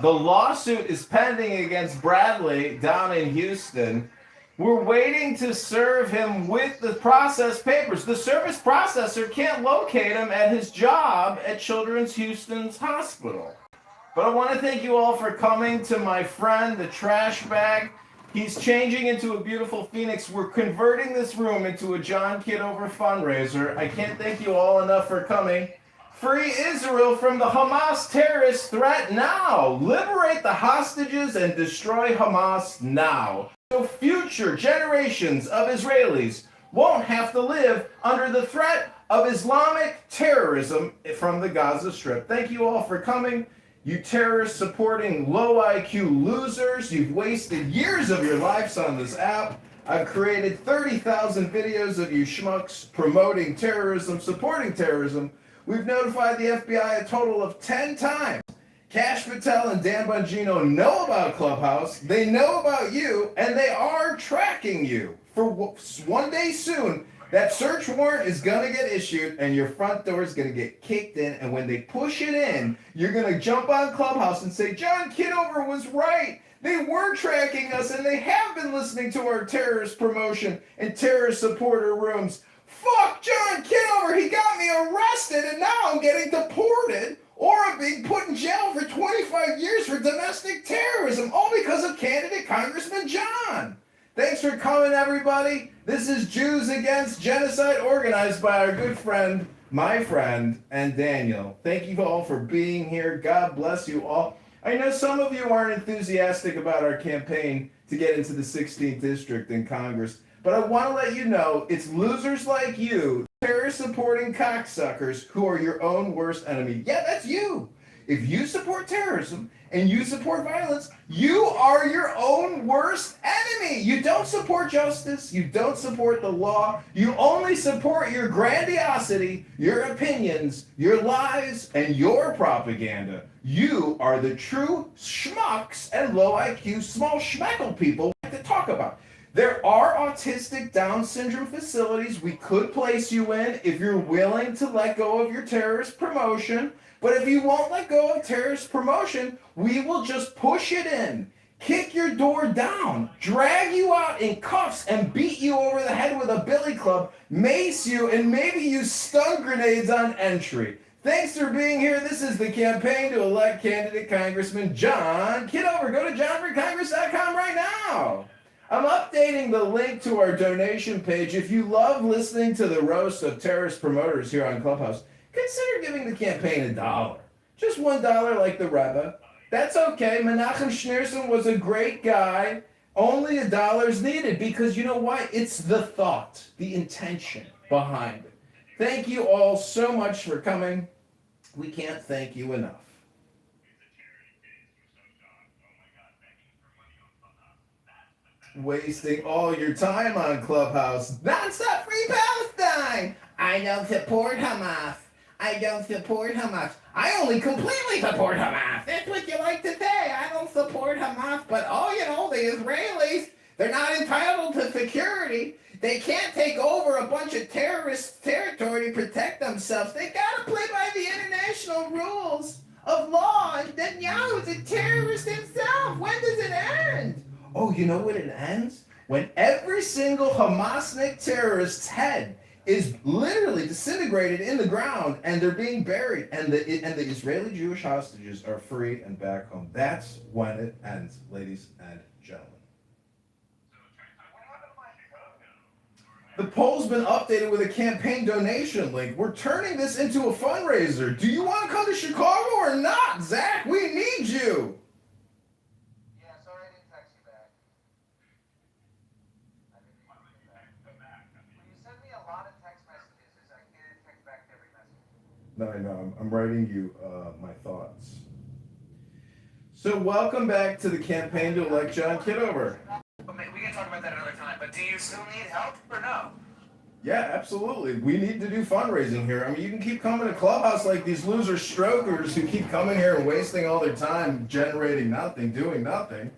The lawsuit is pending against Bradley down in Houston. We're waiting to serve him with the process papers. The service processor can't locate him at his job at Children's Houston's hospital. But I want to thank you all for coming to my friend, the trash bag. He's changing into a beautiful phoenix. We're converting this room into a John Kitover fundraiser. I can't thank you all enough for coming. Free Israel from the Hamas terrorist threat now. Liberate the hostages and destroy Hamas now. So future generations of Israelis won't have to live under the threat of Islamic terrorism from the Gaza Strip. Thank you all for coming. You terrorists supporting low IQ losers. You've wasted years of your lives on this app. I've created 30,000 videos of you schmucks promoting terrorism, supporting terrorism. We've notified the FBI a total of 10 times. Cash Patel and Dan Bongino know about Clubhouse, they know about you, and they are tracking you. For one day soon, that search warrant is going to get issued, and your front door is going to get kicked in, and when they push it in, you're going to jump on Clubhouse and say, John Kitover was right. They were tracking us, and they have been listening to our terrorist promotion and terrorist supporter rooms. Fuck John Kitover, he got me arrested and now I'm getting deported or I'm being put in jail for 25 years for domestic terrorism, all because of candidate Congressman John. Thanks for coming, everybody. This is Jews Against Genocide, organized by our good friend, my friend, and Daniel. Thank you all for being here. God bless you all. I know some of you aren't enthusiastic about our campaign to get into the 16th district in Congress. But I want to let you know, it's losers like you, terrorist-supporting cocksuckers, who are your own worst enemy. Yeah, that's you. If you support terrorism and you support violence, you are your own worst enemy. You don't support justice. You don't support the law. You only support your grandiosity, your opinions, your lies, and your propaganda. You are the true schmucks and low IQ small schmeckle people we like to talk about. There are autistic Down syndrome facilities we could place you in if you're willing to let go of your terrorist promotion. But if you won't let go of terrorist promotion, we will just push it in, kick your door down, drag you out in cuffs and beat you over the head with a billy club, mace you, and maybe use stun grenades on entry. Thanks for being here. This is the campaign to elect candidate Congressman John Kitover. Go to johnforcongress.com right now. I'm updating the link to our donation page. If you love listening to the roast of terrorist promoters here on Clubhouse, consider giving the campaign $1. Just $1 like the Rebbe. That's okay. Menachem Schneerson was a great guy. Only $1 is needed because you know why? It's the thought, the intention behind it. Thank you all so much for coming. We can't thank you enough. Wasting all your time on Clubhouse. Non-stop free Palestine! I don't support Hamas. I don't support Hamas. I only completely support Hamas. That's what you like to say. I don't support Hamas. But, the Israelis, they're not entitled to security. They can't take over a bunch of terrorist territory to protect themselves. They gotta play by the international rules of law. And Netanyahu is a terrorist himself. When does it end? Oh, you know when it ends? When every single Hamasnik terrorist's head is literally disintegrated in the ground and they're being buried and the Israeli Jewish hostages are free and back home. That's when it ends, ladies and gentlemen. The poll's been updated with a campaign donation link. We're turning this into a fundraiser. Do you want to come to Chicago or not, Zach? We need you. No, I know. I'm writing you my thoughts. So welcome back to the campaign to elect John Kitover. We can talk about that another time, but do you still need help or no? Yeah, absolutely. We need to do fundraising here. I mean, you can keep coming to Clubhouse like these loser strokers who keep coming here and wasting all their time generating nothing, doing nothing.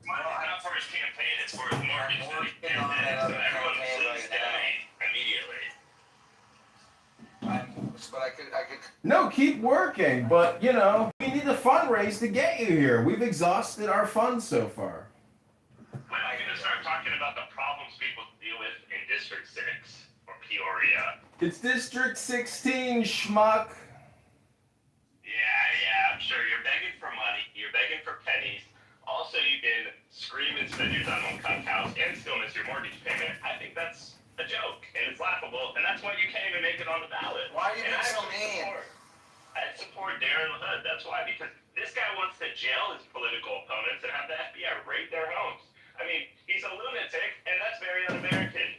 Not for his campaign, it's for his marketing. Everyone please donate immediately. But I could. No, keep working, but we we need to fundraise to get you here. We've exhausted our funds so far. When are you going to start talking about the problems people deal with in District 6 or Peoria? It's District 16, schmuck. Yeah, I'm sure you're begging for money. You're begging for pennies. Also, you can scream and spend your time on Cup House and still miss your mortgage payment. I think that's a joke, and it's laughable, and that's why you can't even make it on the ballot. Why are you being so mean? I support Darren Hood. That's why, because this guy wants to jail his political opponents and have the FBI raid their homes. I mean, he's a lunatic, and that's very un-American.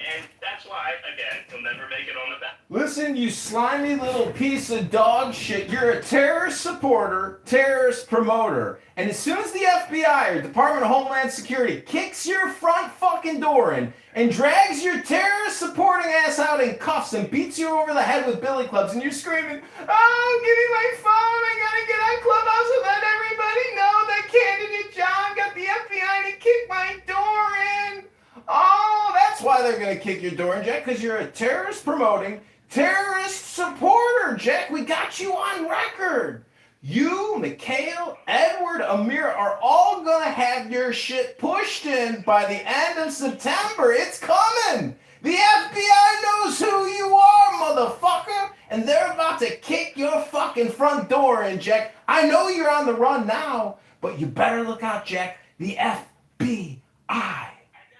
And that's why, again, he'll never make it on the ballot. Listen, you slimy little piece of dog shit. You're a terrorist supporter, terrorist promoter. And as soon as the FBI or Department of Homeland Security kicks your front fucking door in and drags your terrorist supporting ass out in cuffs and beats you over the head with billy clubs and you're screaming, oh, give me my phone, I gotta get on Clubhouse and let everybody know that candidate John got the FBI to kick my door in. Oh, that's why they're going to kick your door in, Jack, because you're a terrorist promoting, terrorist supporter, Jack. We got you on record. You, Mikhail, Edward, Amir are all going to have your shit pushed in by the end of September. It's coming. The FBI knows who you are, motherfucker, and they're about to kick your fucking front door in, Jack. I know you're on the run now, but you better look out, Jack. The FBI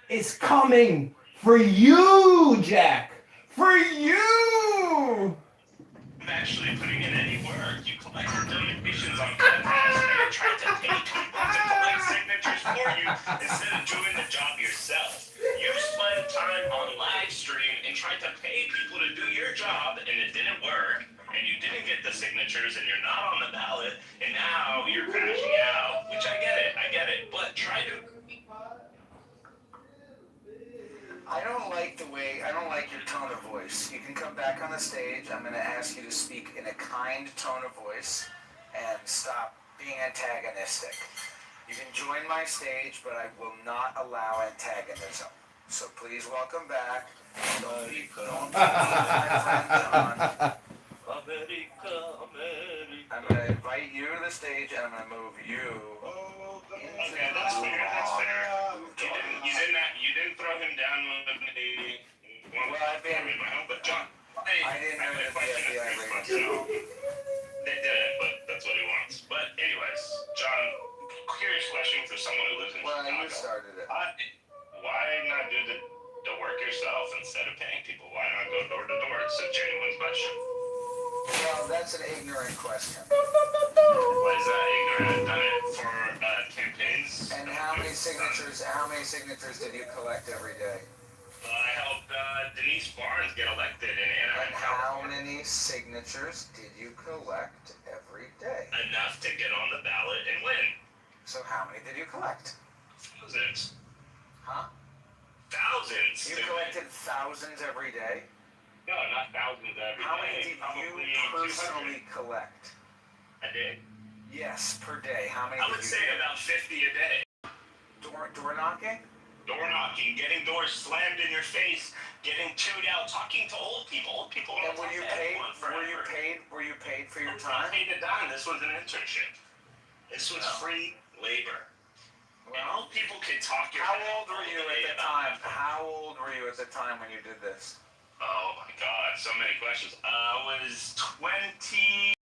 is coming for you, Jack. For you. I'm actually putting in any work. You collect donations on Clubhouse and you're trying to pay people to collect signatures for you instead of doing the job yourself. You spent time on live stream and tried to pay people to do your job and it didn't work and you didn't get the signatures and you're not on the ballot and now you're crashing out, which I get it, but try to. I don't like your tone of voice. You can come back on the stage. I'm going to ask you to speak in a kind tone of voice and stop being antagonistic. You can join my stage, but I will not allow antagonism. So please welcome back. Don't be my friend John. I'm going to invite you to the stage and I'm going to move you. Okay, that's fair. You didn't throw him down with me. Well, I've been. But John, I didn't know that the FBI raided you. They did, but that's what he wants. But anyways, John, curious question for someone who lives in Well, Chicago. you started it. Why not do the work yourself instead of paying people? Why not go door to door? It's a genuine question. Well, that's an ignorant question. Why is that ignorant? I've done it for campaigns. And how many signatures did you collect every day? I helped Denise Barnes get elected in Anaheim. And how many signatures did you collect every day? Enough to get on the ballot and win. So how many did you collect? Thousands. Huh? Thousands. You collected thousands every day? No, not thousands every How day. many did Probably you 200 personally collect? a day. Yes, per day. How many I did would you say get? about 50 a day. Door knocking? Door knocking, getting doors slammed in your face, getting chewed out, talking to old people. Old people And don't were you talk to paid? everyone forever. Were you paid for your I was not time? paid a dime. This was an internship. This was No. free labor. And Well, old people can talk your how head old were all you day at the about time? How old were you at the time when you did this? Oh my God, so many questions. I was 23,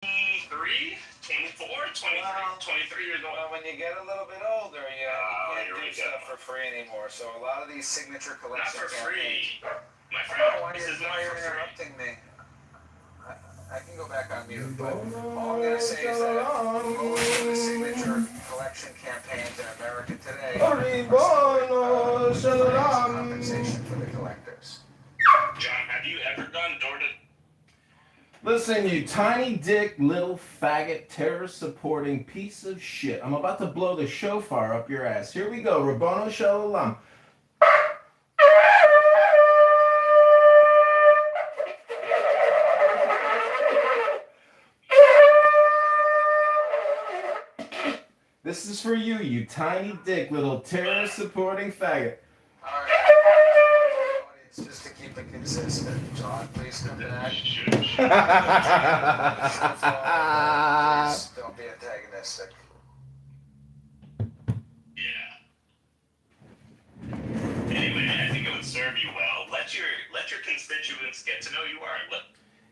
24, 23, Well, 23 years old. Well, when you get a little bit older, you here can't we do go. stuff for free anymore. So a lot of these signature Not collection for campaigns. free. My Oh, friend, why this is not are you for free. interrupting me? I can go back on mute, but all I'm going to say is that most of the signature collection campaigns in America today are compensation for the collectors. John, have you ever gone door to... Listen, you tiny dick, little faggot, terrorist-supporting piece of shit. I'm about to blow the shofar up your ass. Here we go, Rabbono Shalom. This is for you, you tiny dick, little terrorist-supporting faggot. All right. Audience, just to keep keep it consistent. John, please come back. Shoot. Please don't be antagonistic. Yeah. Anyway, I think it would serve you well. Let your constituents get to know you are.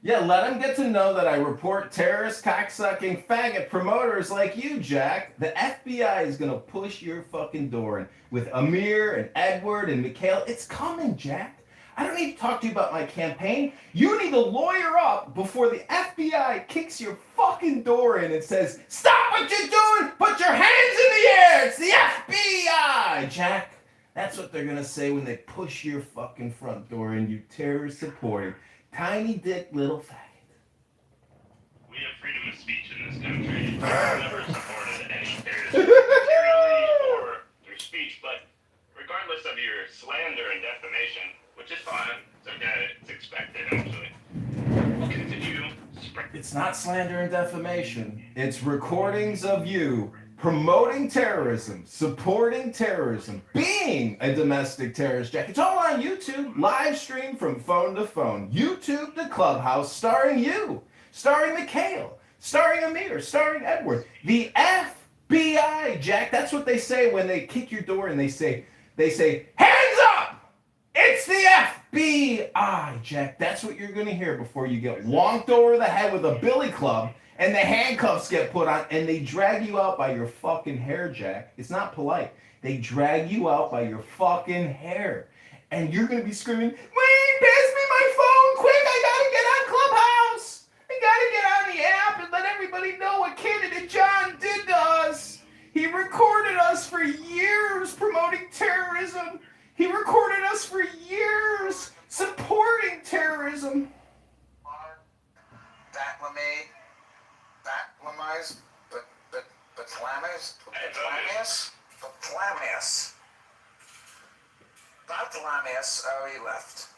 Yeah, let them get to know that I report terrorist, cocksucking, faggot promoters like you, Jack. The FBI is going to push your fucking door in with Amir and Edward and Mikhail. It's coming, Jack. I don't need to talk to you about my campaign. You need to lawyer up before the FBI kicks your fucking door in and says, "Stop what you're doing! Put your hands in the air! It's the FBI!" Jack, that's what they're going to say when they push your fucking front door in, you terrorist supporting tiny dick little faggot. We have freedom of speech in this country. I've never supported any terrorism materially or through speech, but regardless of your slander and defamation, which is fine, it's okay, it's expected actually, we'll continue spreading. It's not slander and defamation. It's recordings of you promoting terrorism, supporting terrorism, being a domestic terrorist, Jack. It's all on YouTube, live stream from phone to phone, YouTube to Clubhouse, starring you, starring Mikhail, starring Amir, starring Edward. The FBI, Jack. That's what they say when they kick your door and they say, "Hands up! It's the FBI, Jack." That's what you're gonna hear before you get wonked over the head with a billy club and the handcuffs get put on and they drag you out by your fucking hair, Jack. It's not polite. They drag you out by your fucking hair. And you're gonna be screaming, "Wait, pass me my phone, quick, I gotta get on Clubhouse. I gotta get on the app and let everybody know what candidate John did to us. He recorded us for years promoting terrorism. He recorded us for years supporting terrorism." Barthelamius. Oh, he left.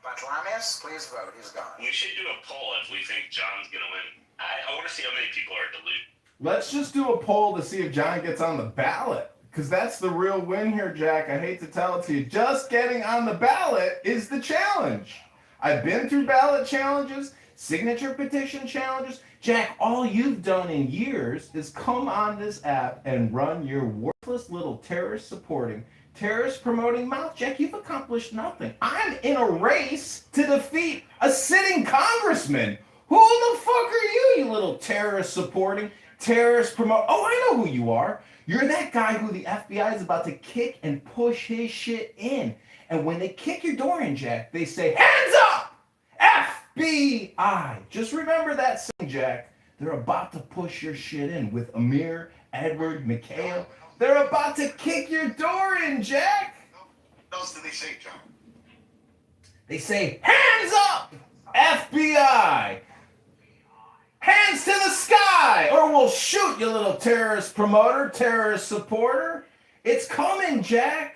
Barthelamius, please vote. He's gone. We should do a poll if we think John's gonna win. I want to see how many people are deluded. Let's just do a poll to see if John gets on the ballot. Because that's the real win here, Jack. I hate to tell it to you. Just getting on the ballot is the challenge. I've been through ballot challenges, signature petition challenges. Jack, all you've done in years is come on this app and run your worthless little terrorist supporting, terrorist promoting mouth. Jack, you've accomplished nothing. I'm in a race to defeat a sitting congressman. Who the fuck are you little terrorist supporting, terrorist promote? Oh, I know who you are. You're that guy who the FBI is about to kick and push his shit in. And when they kick your door in, Jack, they say, "Hands up! FBI!" Just remember that saying, Jack. They're about to push your shit in with Amir, Edward, Mikhail. They're about to kick your door in, Jack. What else did they say, John? They say, "Hands up! FBI! Hands to the sky, or we'll shoot you, little terrorist promoter, terrorist supporter." It's coming, Jack.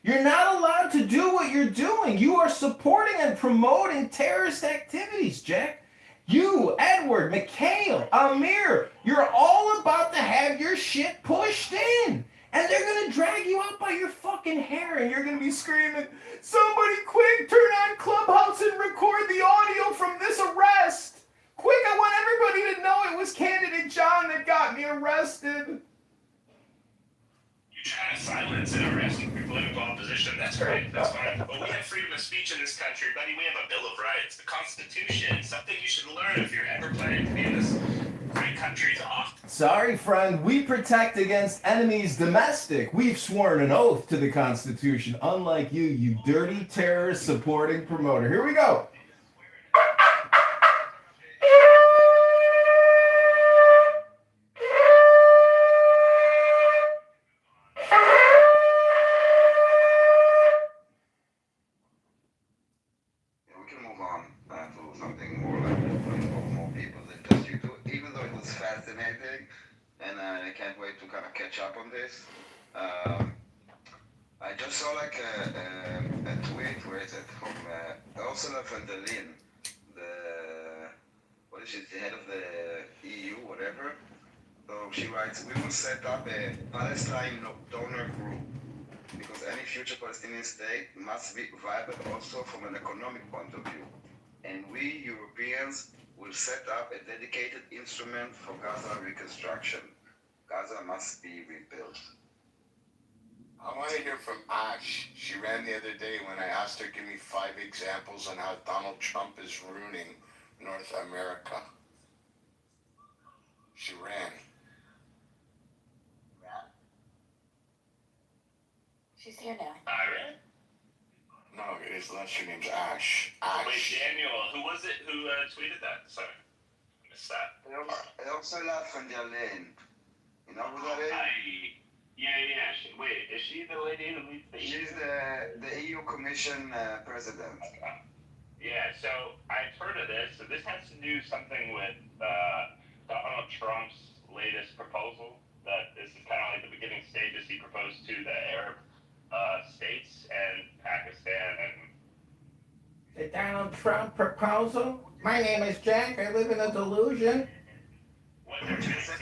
You're not allowed to do what you're doing. You are supporting and promoting terrorist activities, Jack. You, Edward, Mikhail, Amir, you're all about to have your shit pushed in. And they're going to drag you out by your fucking hair, and you're going to be screaming, "Somebody quick, turn on Clubhouse and record the audio from this arrest. Quick, I want everybody to know it was candidate John that got me arrested." You try to silence and arrest your political opposition. That's great. That's fine. But we have freedom of speech in this country, buddy. We have a Bill of Rights, the Constitution, something you should learn if you're ever planning to be in this great country's office. Sorry, friend. We protect against enemies domestic. We've sworn an oath to the Constitution, unlike you, you dirty terrorist supporting promoter. Here we go. Up on this. I just saw like a tweet, where is it, from Ursula von der Leyen, the head of the EU, whatever. So she writes, "We will set up a Palestine donor group," because any future Palestinian state must be viable also from an economic point of view. And we Europeans will set up a dedicated instrument for Gaza reconstruction. Gaza must be rebuilt. I want to hear from Ash. She ran the other day when I asked her, give me 5 examples on how Donald Trump is ruining North America. She ran. She's here now. Iran? No, his last name's Ash. Ash. Wait, Daniel, who was it who tweeted that? Sorry, I missed that. Ursula von der Leyen. You know who that is? Yeah. Wait, is she the lady who leads the EU? She's the EU Commission president. Yeah, so I've heard of this. So this has to do something with Donald Trump's latest proposal. That this is kind of like the beginning stages he proposed to the Arab states and Pakistan and. The Donald Trump proposal? My name is Jack. I live in a delusion. What they're basically.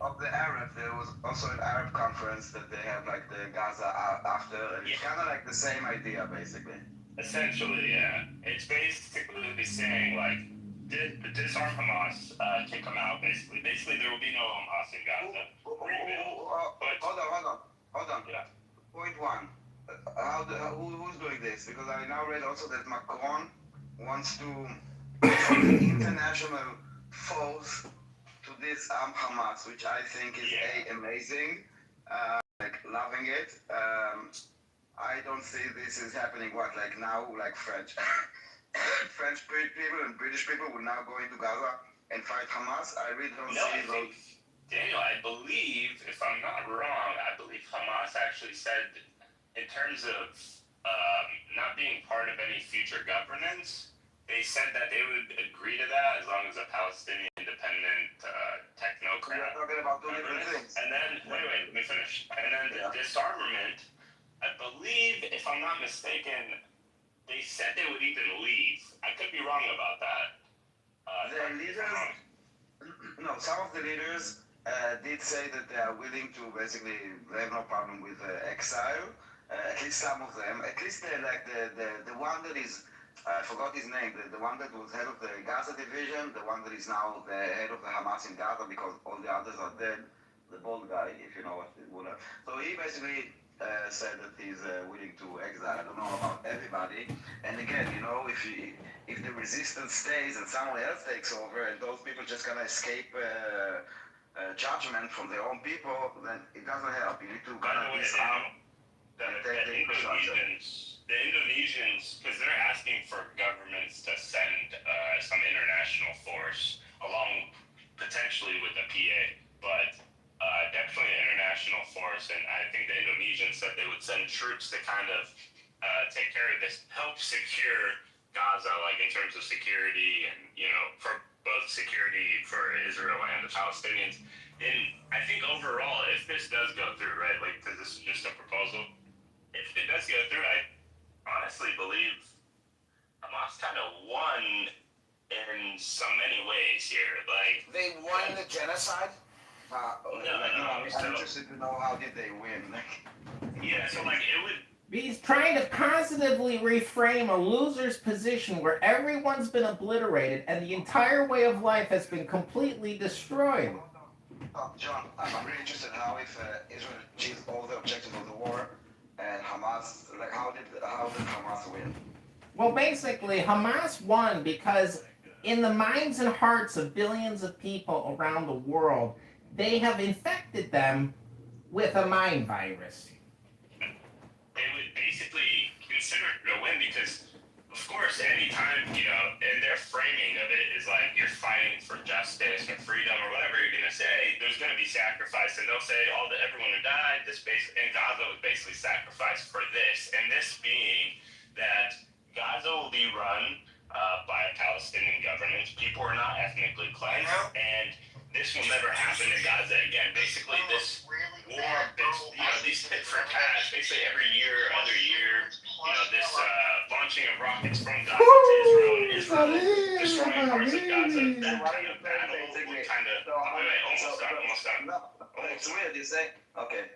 Of the Arab, there was also an Arab conference that they have like the Gaza after, and it's kind of like the same idea basically. Essentially, yeah. It's basically saying like disarm Hamas, kick them out. Basically, there will be no Hamas in Gaza. Rebuild. Hold on. Yeah. Point one. Who's doing this? Because I now read also that Macron wants to international force to disarm Hamas, which I think is amazing. Like loving it. I don't see this is happening. Like now, like French people and British people will now go into Gaza and fight Hamas. I really don't see those. Daniel, I believe, if I'm not wrong, I believe Hamas actually said, in terms of not being part of any future governance, they said that they would agree to that as long as a Palestinian independent technocrat. We're talking about two different things. And then, wait, let me finish. And then the disarmament, I believe, if I'm not mistaken, they said they would even leave. I could be wrong about that. The leaders, no, some of the leaders did say that they are willing to basically, they have no problem with exile. At least some of them. At least the one that is, I forgot his name, the one that was head of the Gaza division, the one that is now the head of the Hamas in Gaza because all the others are dead. The bald guy, if you know what it would have. So he basically said that he's willing to exile. I don't know about everybody. And again, you know, if the resistance stays and someone else takes over and those people just gonna escape judgment from their own people, then it doesn't help. You need to kind of disarm. The Indonesians, because they're asking for governments to send some international force along potentially with the PA, but definitely an international force. And I think the Indonesians said they would send troops to kind of take care of this, help secure Gaza, like in terms of security and, you know, for both security for Israel and the Palestinians. And I think overall, if this does go through, right, like, because this is just a proposal, if it does go through, I honestly believe Hamas kind of won in so many ways here. Like, They won the genocide? I'm interested to know how did they win. yeah, so like it would. He's trying to positively reframe a loser's position where everyone's been obliterated and the entire way of life has been completely destroyed. John, I'm really interested how if Israel achieves all the objectives of the war and Hamas, like how did Hamas win? Well, basically, Hamas won because in the minds and hearts of billions of people around the world, they have infected them with a mind virus. They would basically consider it a win because, of course, anytime, you know, and their framing of it is like you're fighting for justice or freedom or whatever you're going to say, there's going to be sacrifice. And they'll say everyone who died, in Gaza was basically sacrificed for this. And this being that Gaza will be run by a Palestinian government. People are not ethnically cleansed. And this will never happen in Gaza again. Basically, this war, these tit for tat, basically every year, other year, you know, this launching of rockets from Gaza to Israel and Israel destroying parts of Gaza. That kind of battle would kind of, almost done. No, it's weird. You say, okay.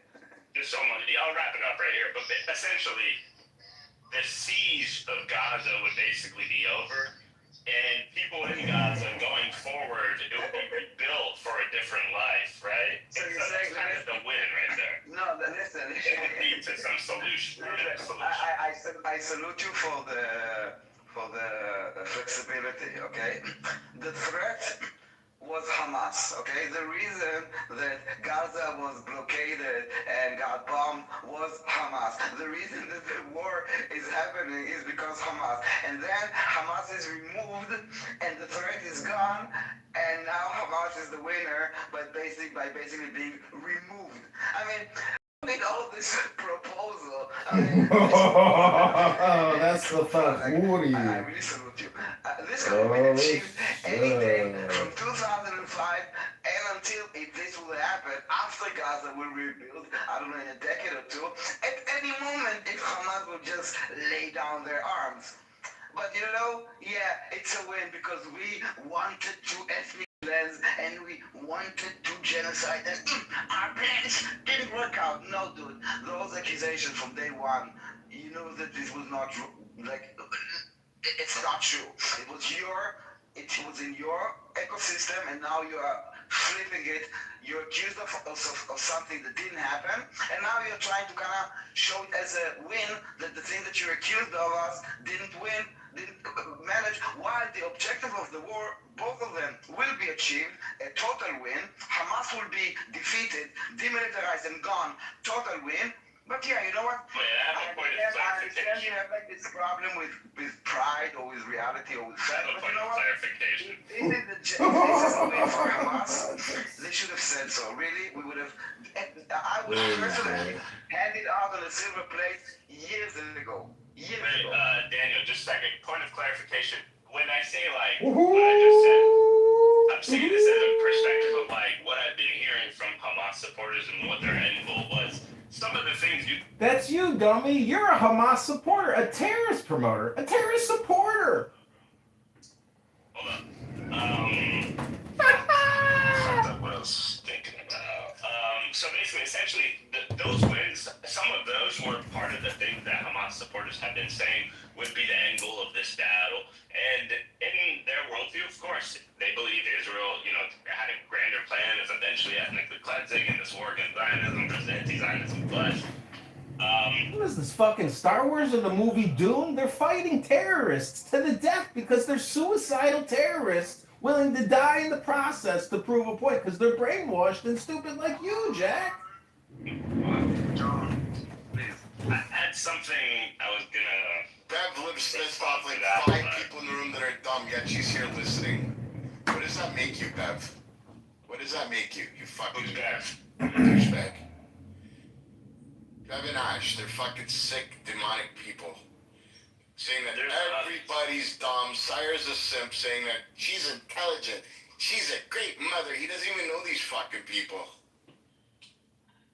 There's so much. I'll wrap it up right here. But essentially, the siege of Gaza would basically be over, and people in Gaza going forward, it would be rebuilt for a different life, right? So And you're so saying that's kind of the win right there. No, listen. It would lead to some solution. I salute you for the flexibility, okay? The threat was Hamas, okay? The reason that Gaza was blockaded and got bombed was Hamas. The reason that the war is happening is because Hamas. And then Hamas is removed and the threat is gone, and now Hamas is the winner by basically being removed. I mean, with all this proposal, I mean, Oh, that's the fuck. I really salute you. This could have been achieved any day from 2005 and until if this will happen after Gaza will rebuild, I don't know, in a decade or two, at any moment if Hamas will just lay down their arms. But you know, yeah, it's a win because we wanted to ethnic cleanse and we wanted to genocide and our plans didn't work out. No, dude, those accusations from day one, you know that this was not true. Like, it's not true. It was in your ecosystem, and now you are flipping it. You're accused of something that didn't happen, and now you're trying to kind of show it as a win that the thing that you're accused of us didn't win, didn't manage, while the objective of the war, both of them will be achieved, a total win. Hamas will be defeated, demilitarized and gone, total win. But yeah, you know what? I understand you have like this problem with pride or with reality or with fact. But you know what? Clarification. This is the win for Hamas. They should have said so. Really, we would have. I would have personally handed out on a silver plate years ago. Daniel, just a second. Point of clarification. When I say like what I just said, I'm saying this as a perspective of like what I've been hearing from Hamas supporters and what their end goal was. Some of the things you. That's you, dummy. You're a Hamas supporter, a terrorist promoter, a terrorist supporter. Hold up. What I was thinking about. So basically, essentially, those wins, some of those were part of the things that Hamas supporters have been saying would be the end goal of this battle. And in their worldview, of course, they believe Israel, had a grander plan of eventually ethnically cleansing and this war against Zionism, versus anti-Zionism. But what is this, fucking Star Wars or the movie Dune? They're fighting terrorists to the death because they're suicidal terrorists willing to die in the process to prove a point because they're brainwashed and stupid like you, Jack. John, please. I had something I was gonna. Bev lives off like 5 people in the room that are dumb, yet she's here listening. What does that make you, Bev? What does that make you? You fucking douchebag. Bev and Ash, they're fucking sick, demonic people. Saying that everybody's dumb. Sire's a simp, saying that she's intelligent. She's a great mother. He doesn't even know these fucking people.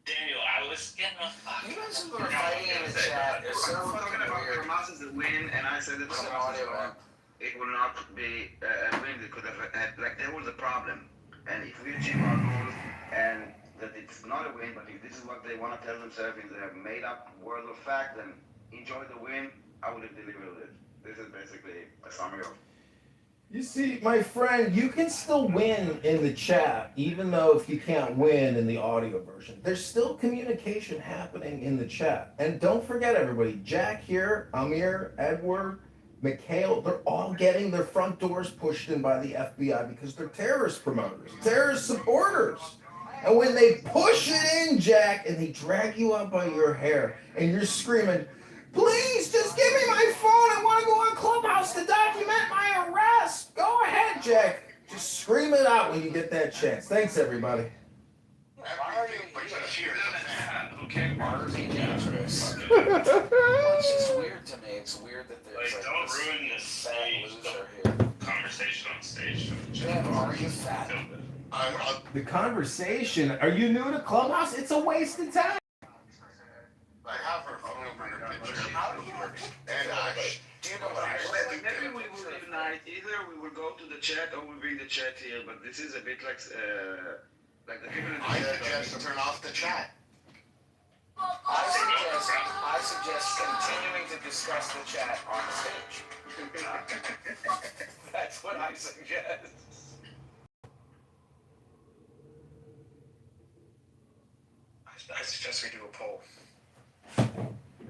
Daniel, I was getting a You guys who are fighting in the chat, it's so I'm talking fucking about weird. Hamas is a win, and I said that It's an Hamas is audio a win. app. It will not be a win. They could have had, like, there was a problem. And if we achieve our goals, and that it's not a win, but if this is what they want to tell themselves in their made-up world of fact, then enjoy the win. I would have delivered it. This is basically a summary of. You see, my friend, you can still win in the chat, even though if you can't win in the audio version. There's still communication happening in the chat. And don't forget, everybody, Jack here, Amir, Edward, Mikhail, they're all getting their front doors pushed in by the FBI because they're terrorist promoters, terrorist supporters. And when they push it in, Jack, and they drag you up by your hair, and you're screaming, please, just give me my phone. I want to go on Clubhouse to document my arrest. Go ahead, Jack. Just scream it out when you get that chance. Thanks, everybody. Everything but your fear. okay. Marty dangerous. Well, it's just weird to me. It's weird that there's Like, like don't this ruin the fat stage, loser the here. conversation on stage. Damn, are you fat? The conversation. Are you new to Clubhouse? It's a waste of time. I have her phone number and her picture. And Ash. Do you know what I Maybe we will unite. Either we will go to the chat or we'll bring the chat here. But this is a bit like the people in the I chat. suggest turn off the chat. suggest continuing to discuss the chat on stage. That's what I suggest. I suggest we do a poll.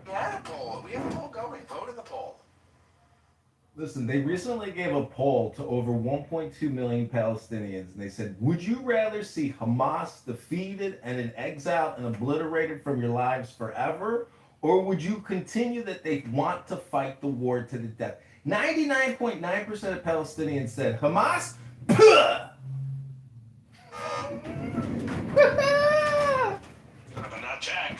We have a poll. We have a poll going. Vote in the poll. Listen, they recently gave a poll to over 1.2 million Palestinians, and they said, would you rather see Hamas defeated and in exile and obliterated from your lives forever, or would you continue that they want to fight the war to the death? 99.9% of Palestinians said, Hamas, puh! But not Jack.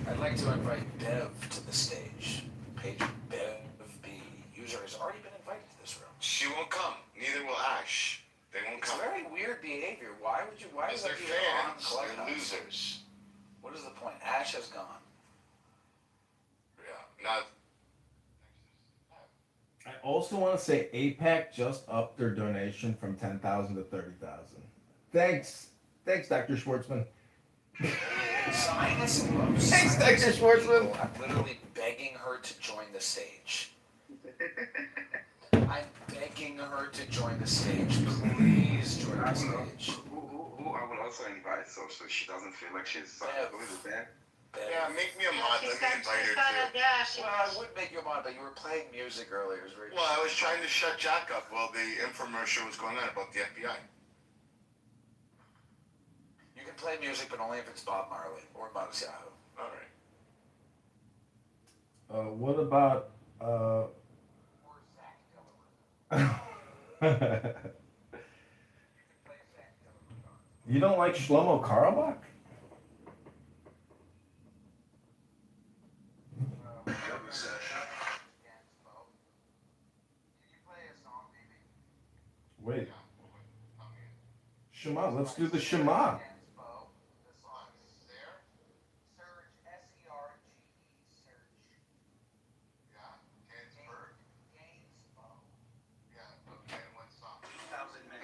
I'd like to invite Bev to the stage. Page Bev B. User has already been invited to this room. She won't come. Neither will Ash. They won't It's come. very weird behavior. Why would you? Why Because is they're that even on fans. Clubhouse? They're losers. What is the point? Ash has gone. Yeah. Not. I also want to say APAC just upped their donation from 10,000 to 30,000. Thanks, Dr. Schwartzman. Science loves Thanks, science Dr. Schwartzman. people. I'm literally begging her to join the stage. I'm begging her to join the stage. Please join the stage. Who I will also invite so she doesn't feel like she's going with that. Yeah, make me a mod. Let me invite her too. Well, I would make you a mod, but you were playing music earlier. It was very Well, I was trying to shut Jack up while the infomercial was going on about the FBI. You can play music, but only if it's Bob Marley or Modest Yahoo. All right. What about you don't like Shlomo Karlbach? Wait. Shema, let's do the Shema.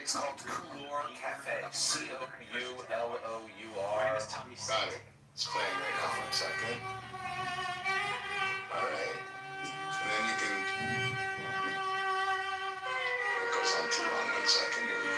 It's called Couleur Cafe. Couleur. Got it. It's playing right now. 1 second. All right. And then you can. It goes on too long. 1 second. Here we go.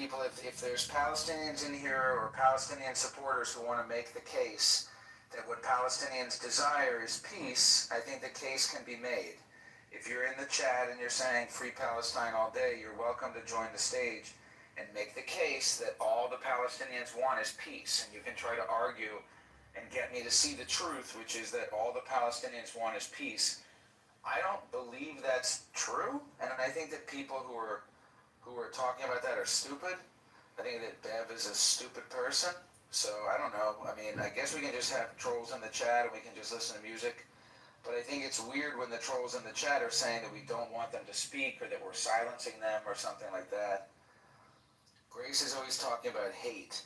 people, if there's Palestinians in here or Palestinian supporters who want to make the case that what Palestinians desire is peace, I think the case can be made. If you're in the chat and you're saying free Palestine all day, you're welcome to join the stage and make the case that all the Palestinians want is peace. And you can try to argue and get me to see the truth, which is that all the Palestinians want is peace. I don't believe that's true, and I think that people who are talking about that are stupid. I think that Bev is a stupid person. So I don't know. I mean, I guess we can just have trolls in the chat and we can just listen to music. But I think it's weird when the trolls in the chat are saying that we don't want them to speak or that we're silencing them or something like that. Grace is always talking about hate,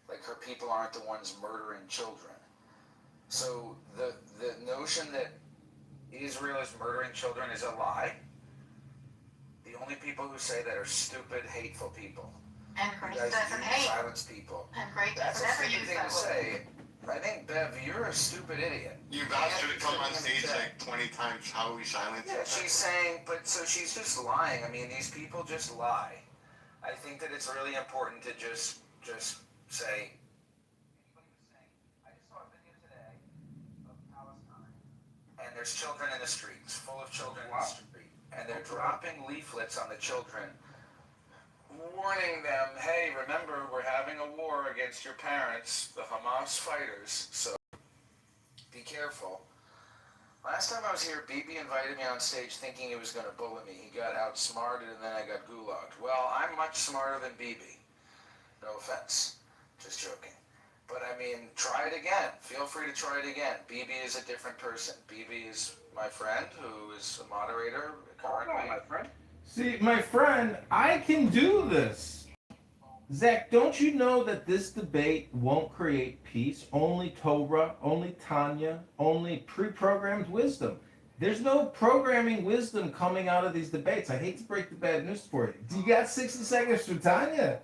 like her people aren't the ones murdering children. So the notion that Israel is murdering children is a lie. The only people who say that are stupid, hateful people. And You Grace guys doesn't do hate. silence people. And Grace That's doesn't a ever stupid use thing that to word. say. I think, Bev, you're a stupid idiot. You've asked her to come on stage like 20 times. How are we silent? Yeah, she's saying, but so she's just lying. I mean, these people just lie. I think that it's really important to just say. I just saw a video today of Palestine, and there's children in the streets, full of children in the street, and they're dropping leaflets on the children, warning them, hey, remember, we're having a war against your parents, the Hamas fighters, so be careful. Last time I was here, Bibi invited me on stage thinking he was going to bully me. He got outsmarted and then I got gulagged. Well, I'm much smarter than Bibi. No offense. Just joking. But I mean, try it again. Feel free to try it again. Bibi is a different person. Bibi is my friend who is a moderator currently. my friend. See, my friend, I can do this. Zach, don't you know that this debate won't create peace? Only Torah, only Tanya, only pre-programmed wisdom. There's no programming wisdom coming out of these debates. I hate to break the bad news for you. You got 60 seconds for Tanya.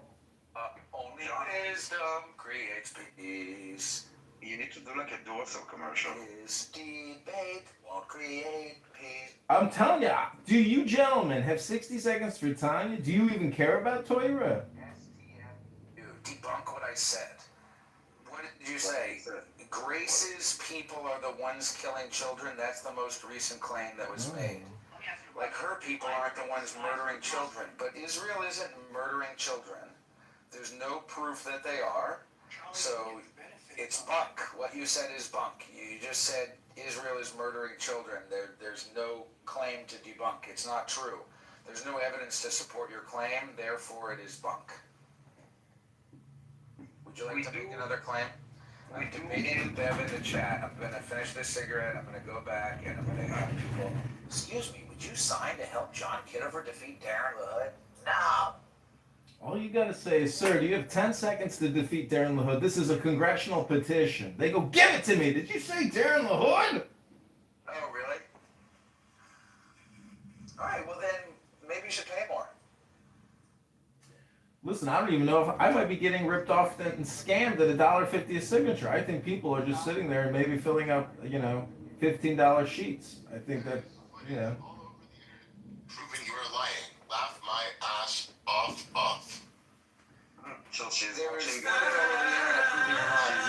Only wisdom creates peace. You need to do like a Duracell commercial. This debate won't create peace. I'm telling you, do you gentlemen have 60 seconds for Tanya? Do you even care about Torah? You debunk what I said. What did you say? Grace's people are the ones killing children? That's the most recent claim that was made. Like her people aren't the ones murdering children. But Israel isn't murdering children. There's no proof that they are. So it's bunk. What you said is bunk. You just said Israel is murdering children. There's no claim to debunk. It's not true. There's no evidence to support your claim. Therefore, it is bunk. Would you like to make another claim? I'm debating with Bev in the chat. I'm going to finish this cigarette. I'm going to go back and I'm going to have people. Excuse me, would you sign to help John Kitover defeat Darren LaHood? No. All you gotta say is, sir, do you have 10 seconds to defeat Darren LaHood? This is a congressional petition. They go, give it to me. Did you say Darren LaHood? Oh, really? All right, well then, maybe you should pay more. Listen, I don't even know if I might be getting ripped off and scammed at $1.50 a signature. I think people are just sitting there and maybe filling out, $15 sheets. I think that, Proving you are lying. Laugh my ass off. So she's There is watching. footage all over the internet proving you're lying.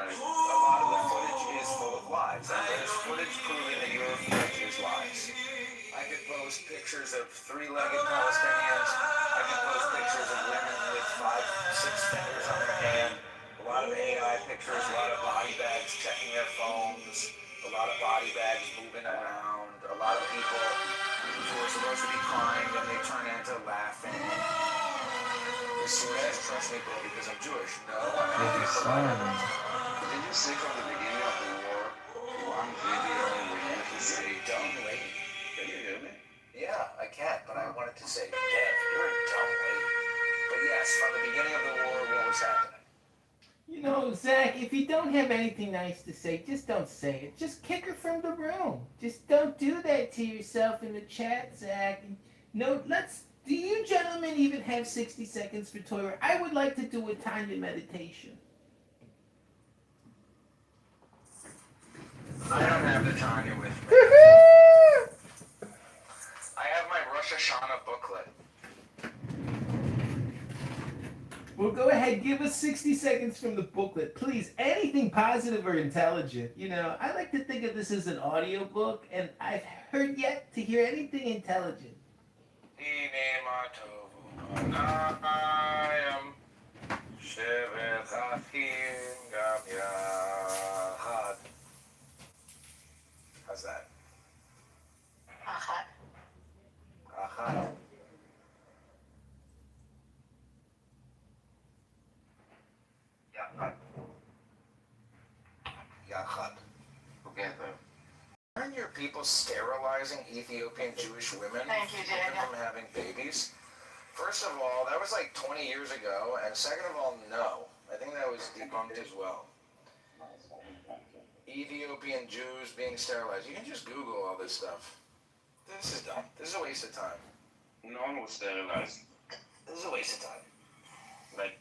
A lot of the footage is full of lies. And there's footage proving that your footage is lies. I could post pictures of three-legged Palestinians. I could post pictures of women with 5, 6 fingers on their hand. A lot of AI pictures, a lot of body bags checking their phones, a lot of body bags moving around, a lot of people who are supposed to be crying and they turn into laughing. This source trust me, bro, because I'm Jewish. No, I'm not. Did you see from the beginning of the war one video where he said, You're a dumb lady. "Can you hear me?" Yeah, I can, but I wanted to say, Dev, you're a dumb lady. But yes, from the beginning of the war, what was happening? Zach, if you don't have anything nice to say, just don't say it. Just kick her from the room. Just don't do that to yourself in the chat, Zach. No, do you gentlemen even have 60 seconds for Torah? I would like to do a Tanya meditation. I don't have the Tanya with me. I have my Rosh Hashanah booklet. Well, go ahead, give us 60 seconds from the booklet, please. Anything positive or intelligent. You know, I like to think of this as an audiobook, and I've heard yet to hear anything intelligent. How's that? Aha. Aha. Yachad. Yachad. Together. Aren't your people sterilizing Ethiopian Jewish women Thank you, to keep Daniel. them from having babies? First of all, that was like 20 years ago, and second of all, no. I think that was debunked as well. Ethiopian Jews being sterilized. You can just Google all this stuff. This is dumb. This is a waste of time. No one was sterilized. This is a waste of time. Like,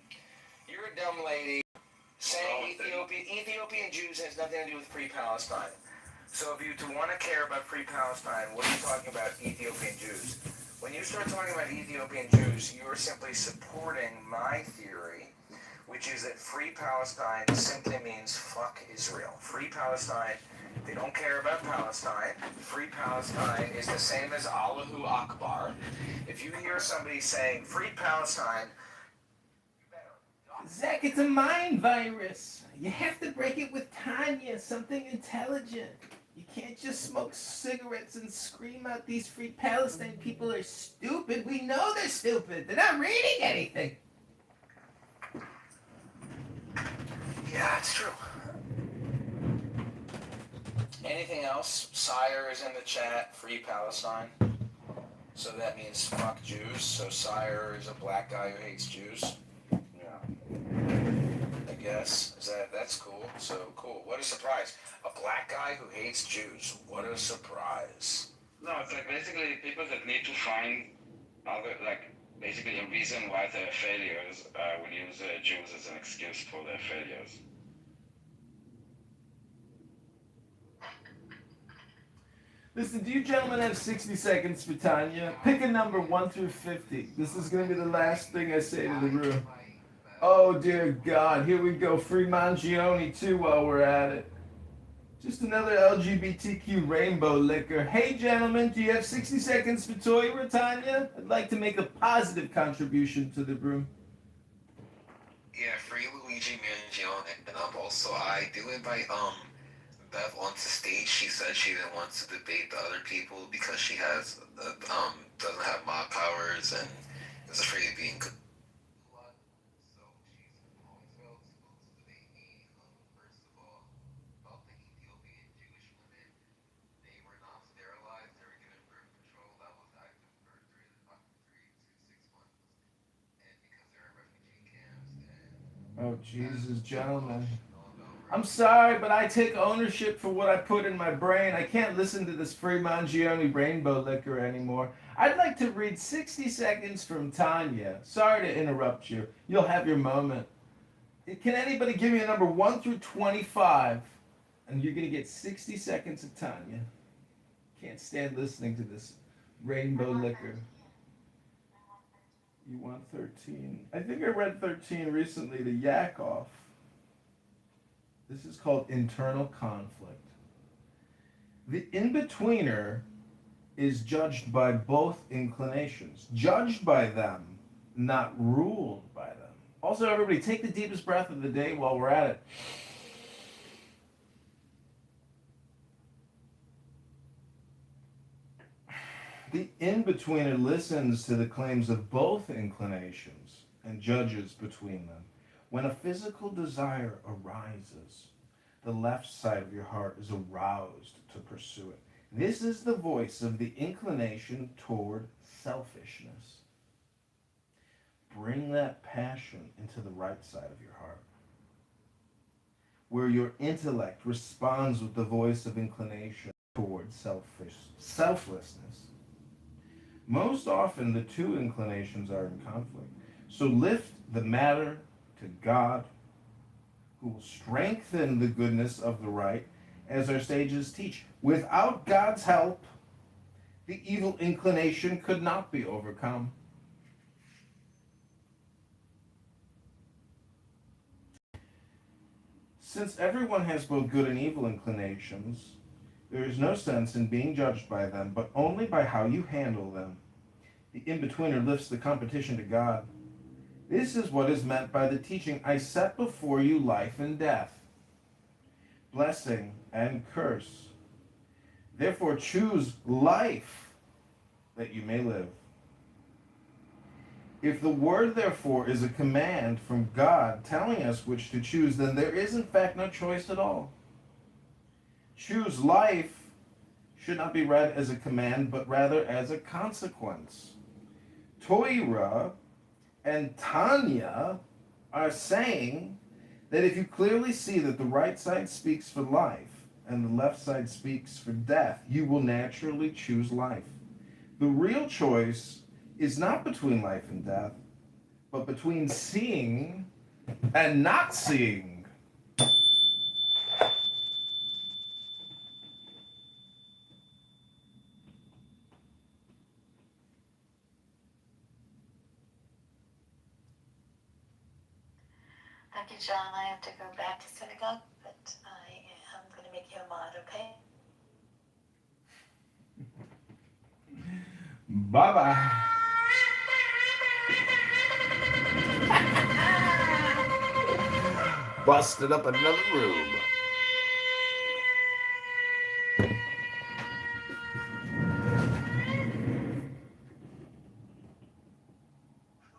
You're a dumb lady. Saying No, Ethiopian Jews has nothing to do with Free Palestine. So if you want to care about Free Palestine, what are you talking about Ethiopian Jews? When you start talking about Ethiopian Jews, you are simply supporting my theory, which is that Free Palestine simply means fuck Israel. Free Palestine, they don't care about Palestine. Free Palestine is the same as Allahu Akbar. If you hear somebody saying Free Palestine, Zach, it's a mind virus. You have to break it with Tanya, something intelligent. You can't just smoke cigarettes and scream out these Free Palestine people are stupid. We know they're stupid. They're not reading anything. yeah, it's true. Anything else? Sire is in the chat. Free Palestine. So that means fuck Jews. So Sire is a black guy who hates Jews. I guess. That's cool. So cool. What a surprise. A black guy who hates Jews. What a surprise. no, it's like basically people that need to find other, like, basically a reason why they're failures will use Jews as an excuse for their failures. Listen, do you gentlemen have 60 seconds for Tanya? Pick a number 1 through 50. This is going to be the last thing I say to the room. Oh, dear God. Here we go. Free Mangione, too, while we're at it. Just another LGBTQ rainbow liquor. Hey, gentlemen, do you have 60 seconds for Toya, Tanya? I'd like to make a positive contribution to the room. Yeah, free Luigi Mangione, and also I do invite Bev onto stage. She said she didn't want to debate the other people because she has doesn't have mob powers and is afraid of being. So she's always available to debate me. First of all, about the Ethiopian Jewish women, they were not sterilized. They were given birth control that was active for 3 to 6 months, and because they're in refugee camps and. Oh, Jesus, gentlemen. I'm sorry, but I take ownership for what I put in my brain. I can't listen to this Free Mangione rainbow liquor anymore. I'd like to read 60 seconds from Tanya. Sorry to interrupt you. You'll have your moment. Can anybody give me a number 1 through 25? And you're going to get 60 seconds of Tanya. Can't stand listening to this rainbow liquor. You want 13? I think I read 13 recently to yak off. This is called internal conflict. The in-betweener is judged by both inclinations. Judged by them, not ruled by them. Also, everybody, take the deepest breath of the day while we're at it. The in-betweener listens to the claims of both inclinations and judges between them. When a physical desire arises, the left side of your heart is aroused to pursue it. This is the voice of the inclination toward selfishness. Bring that passion into the right side of your heart, where your intellect responds with the voice of inclination toward selflessness. Most often, the two inclinations are in conflict. So lift the matter to God, who will strengthen the goodness of the right, as our sages teach. Without God's help, the evil inclination could not be overcome. Since everyone has both good and evil inclinations, there is no sense in being judged by them, but only by how you handle them. The in-betweener lifts the competition to God. This is what is meant by the teaching, I set before you life and death, blessing and curse. Therefore choose life that you may live. If the word therefore is a command from God telling us which to choose, then there is in fact no choice at all. Choose life should not be read as a command, but rather as a consequence. Torah and Tanya are saying that if you clearly see that the right side speaks for life and the left side speaks for death, you will naturally choose life. The real choice is not between life and death, but between seeing and not seeing. Thank you, John. I have to go back to synagogue, but I am going to make you a mod, okay? Bye-bye. Busted up another room.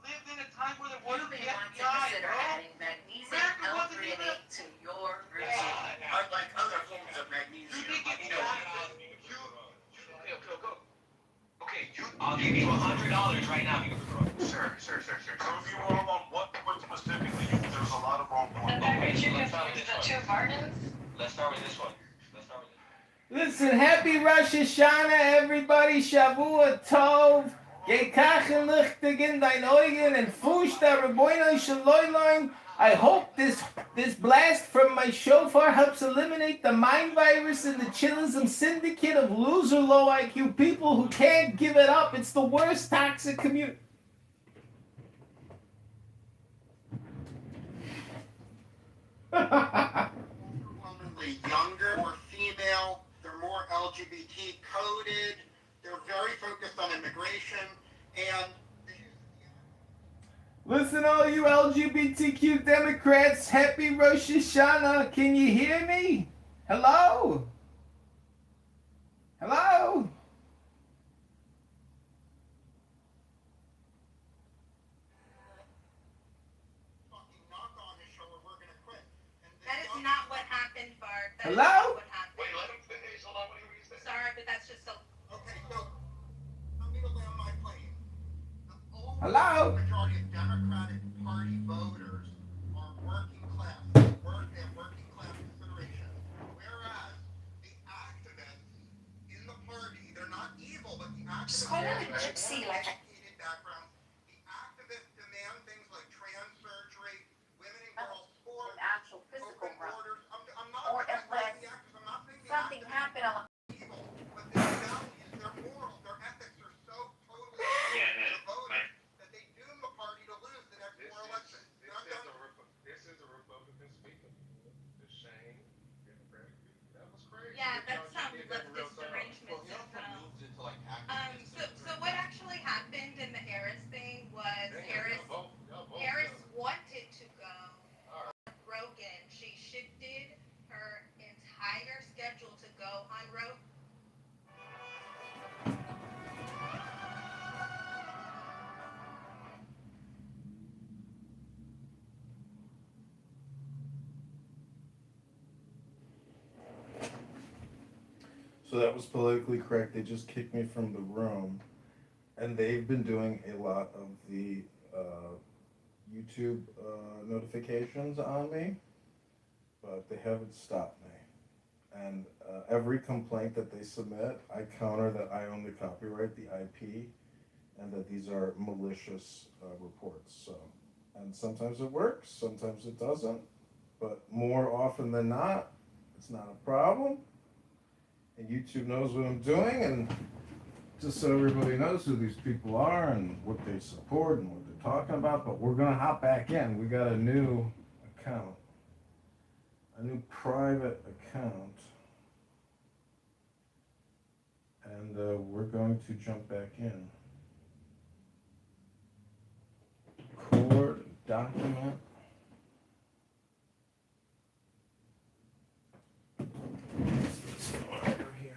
Lived in a time where there You wasn't may the want to FBI, consider bro. adding magnesium L-threonate to your routine. Unlike other forms of magnesium, I'll give you $100 right now. Sir. So if you want them on what specifically? There's a lot of wrong ones. Let's start with the two Vardens? Let's start with this one. Listen, happy Rosh Hashanah, everybody. Shavua Tov. Gekachen lichtig in dein Augen and fush der Reboinoi Shaloiloin. I hope this blast from my shofar helps eliminate the mind virus and the chillism syndicate of loser low IQ people who can't give it up. It's the worst toxic community. overwhelmingly younger, more female, they're more LGBT coded, they're very focused on immigration, and Listen, all you LGBTQ Democrats, happy Rosh Hashanah. Can you hear me? Hello? Hello? fucking knock on his shoulder, we're gonna quit. And the That is young- not what happened, Bart. That is Hello? not what happened. Wait, let him finish. Hold on, what do you say? Sorry, but that's just so. Okay, so I'm gonna land my plane. The Hello? overwhelming majority of Democratic Party voters are working class. They have working class consideration. Whereas the activists in the party, they're not evil, but the activists Just call it a have gypsy, more like a- educated backgrounds. The activists demand things like trans surgery, women and girls sports, Actual physical open run. borders. I'm not Or criticizing unless the activists. I'm not saying the something activists happened on evil, but their values, their morals, their ethics are so totally Yeah, to man. the voters that they doom the party to lose the next four elections. And I'm done. This is a Republican speaking. The shame, Democratic people. That was crazy. Yeah, that's some You did that for real leftist time. derangement. moved into like So what actually happened in the Harris thing was Damn, Harris y'all both Harris done. wanted to go on Rogan. She shifted her entire schedule to go on Rogan. So that was politically correct. They just kicked me from the room. And they've been doing a lot of the YouTube notifications on me, but they haven't stopped me. And every complaint that they submit, I counter that I own the copyright, the IP, and that these are malicious reports. So, and sometimes it works, sometimes it doesn't, but more often than not, it's not a problem. And YouTube knows what I'm doing, and just so everybody knows who these people are and what they support and what they're talking about. But we're gonna hop back in. We got a new account. a new private account. And we're going to jump back in. Record document. This over here.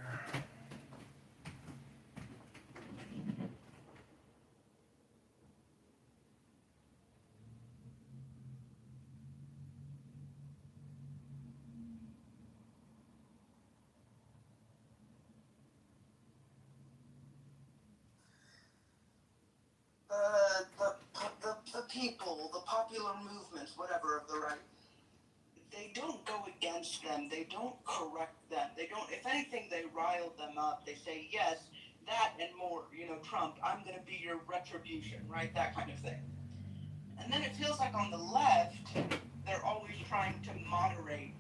The people, the popular movements, whatever, of the right, they don't go against them. They don't correct them. They don't, if anything, they rile them up. They say, yes, that and more, Trump, I'm going to be your retribution, right? That kind of thing. And then it feels like on the left, they're always trying to moderate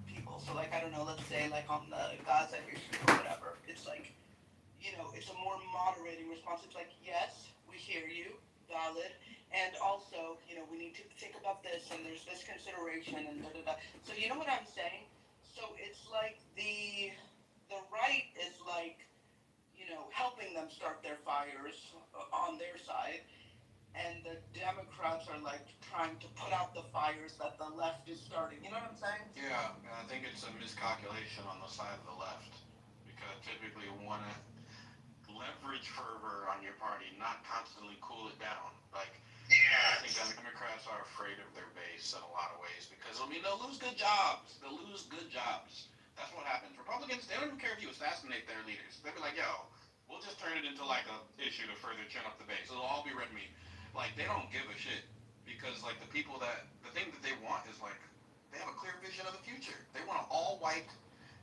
people. So, like, I don't know, let's say, like, on the Gaza issue or whatever, it's like, it's a more moderating response. It's like, yes, we hear you, valid, and also, we need to think about this, and there's this consideration, and da-da-da. So you know what I'm saying? So it's like the right is like, helping them start their fires on their side, and the Democrats are like trying to put out the fires that the left is starting. You know what I'm saying? Yeah, and I think it's a miscalculation on the side of the left, because typically you want to leverage fervor on your party, not constantly cool it down. Like, I think Democrats are afraid of their base in a lot of ways because, they'll lose good jobs. They'll lose good jobs. That's what happens. Republicans, they don't even care if you assassinate their leaders. They'll be like, yo, we'll just turn it into like a issue to further chin up the base. It'll all be red meat. Like, they don't give a shit because, like, the thing that they want is, like, they have a clear vision of the future. They want an all-white,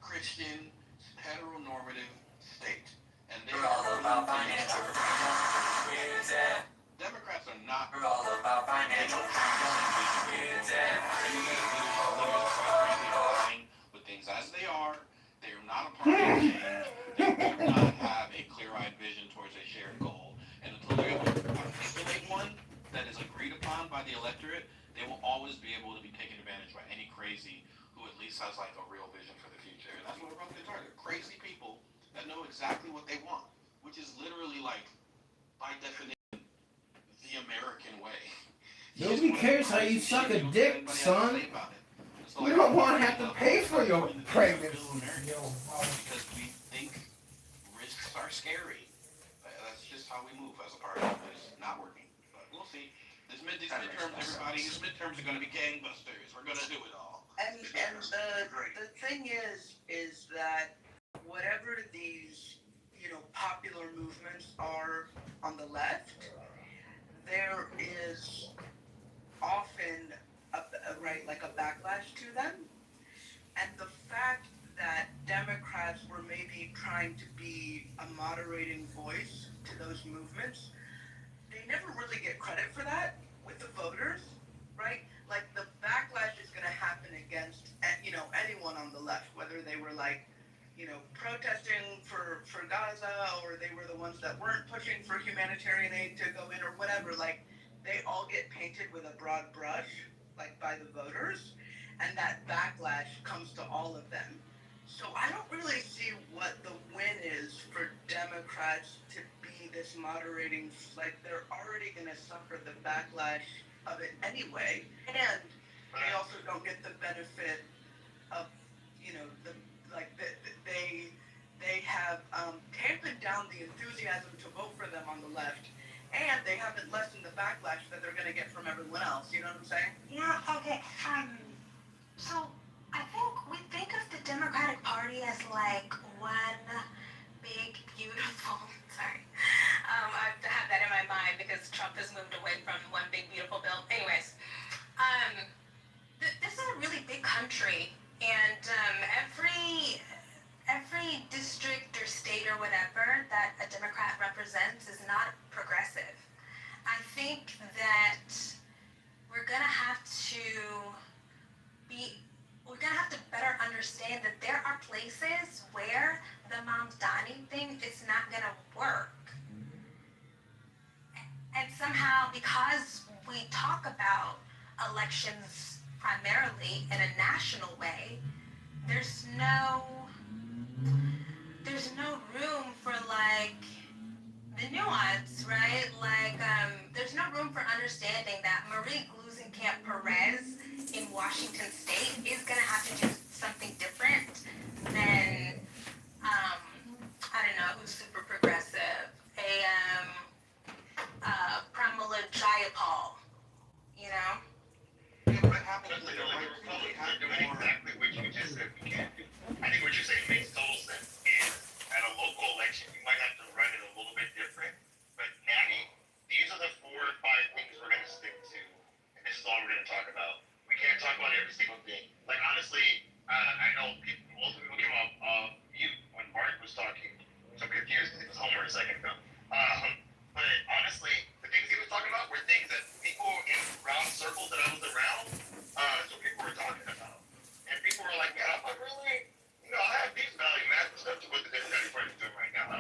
Christian, heteronormative state. And they're all about financial freedom. Democrats are not. We're all about financial freedom. With things as they are, they are not a party of change. They do not have a clear-eyed vision towards a shared goal. And until they're able to articulate one that is agreed upon by the electorate, they will always be able to be taken advantage by any crazy who at least has like a real vision for the future. And that's what Republicans are. They're crazy people that know exactly what they want, which is literally like, by definition, the American way. Nobody cares how you suck a dick, son. We don't want to have to pay for your pregnancy. Because we think risks are scary. That's just how we move as a party. It's not working. But we'll see. These midterms, everybody, these midterms are going to be gangbusters. We're going to do it all. And the thing is that whatever these, popular movements are on the left, there is often like a backlash to them. And the fact that Democrats were maybe trying to be a moderating voice to those movements, they never really get credit for that with the voters, right? Like, the backlash is going to happen against, anyone on the left, whether they were like, protesting for Gaza, or they were the ones that weren't pushing for humanitarian aid to go in, or whatever. Like, they all get painted with a broad brush, like, by the voters, and that backlash comes to all of them. So I don't really see what the win is for Democrats to be this moderating, like, they're already going to suffer the backlash of it anyway, and they also don't get the benefit of, they have tampered down the enthusiasm to vote for them on the left, and they haven't lessened the backlash that they're going to get from everyone else. You know what I'm saying? Yeah, okay. So I think we think of the Democratic Party as like one big, beautiful, sorry. I have that in my mind because Trump has moved away from one big, beautiful bill. Anyways, this is a really big country, and every district or state or whatever that a Democrat represents is not progressive. I think that we're gonna have to better understand that there are places where the Mamdani thing is not gonna work. And somehow, because we talk about elections primarily in a national way, there's no room for like the nuance, right? Like, there's no room for understanding that Marie Gluesenkamp Perez in Washington State is gonna have to do something different than, I don't know, who's super progressive, Pramila Jayapal, you know? Yeah, what happened to the Republicans are doing exactly what you just said we can't do. I think what you're saying makes total sense. Is at a local election, you might have to run it a little bit different. But Natty, these are the 4 or 5 things we're going to stick to, and this is all we're going to talk about. We can't talk about every single thing. Like honestly, I know most people came off mute when Mark was talking. So I'm confused because it was Homer a second ago. But honestly, the things he was talking about were things that people in round circles that I was around, so people were talking about. And people were like, yeah, but really, I have these value match stuff to what the Democratic Party is doing right now.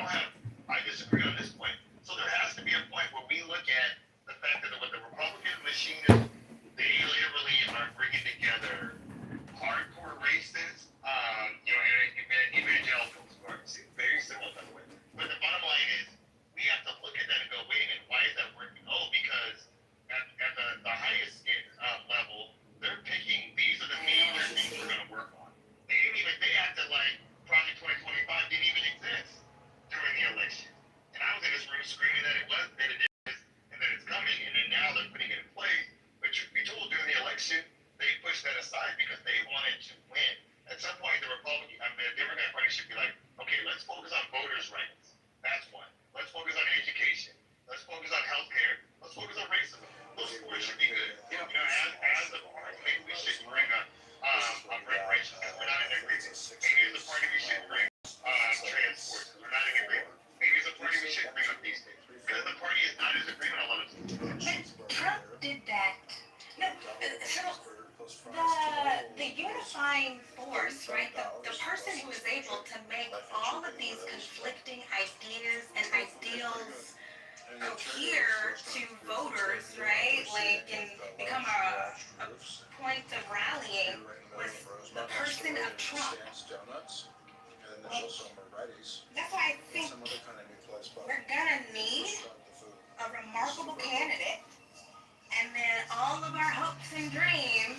I disagree on this point. So there has to be a point where we look at the fact that what the Republican machine is, they literally are bringing together hardcore racists, evangelicals, who are very similar by the way. But the bottom line is, we have to look at that and go, wait a minute, why is that working? Oh, because at the highest level, they're picking, these are the major things we're going to work on. They acted like Project 2025 didn't even exist during the election. And I was in this room screaming that it was, that it is, and that it's coming, and then now they're putting it in place. But truth be told, during the election, they pushed that aside because they wanted to win. At some point, the Democratic Party should be like, okay, let's focus on voters' rights. That's one. Let's focus on education. Let's focus on healthcare. Let's focus on racism. Those 4 should be good. As a party, maybe we should bring up reparations because we're not in agreement. Maybe as a party we should bring transport because we're not in agreement. Maybe as a party we should bring up these things because the party is not in agreement on a lot of things. Trump did that. No, so the unifying force, right? The person who is able to make all of these conflicting ideas and ideals cohere to voters, right? Like, and become a point of rallying was the person of Trump. That's why I think we're gonna need a remarkable candidate, and then all of our hopes and dreams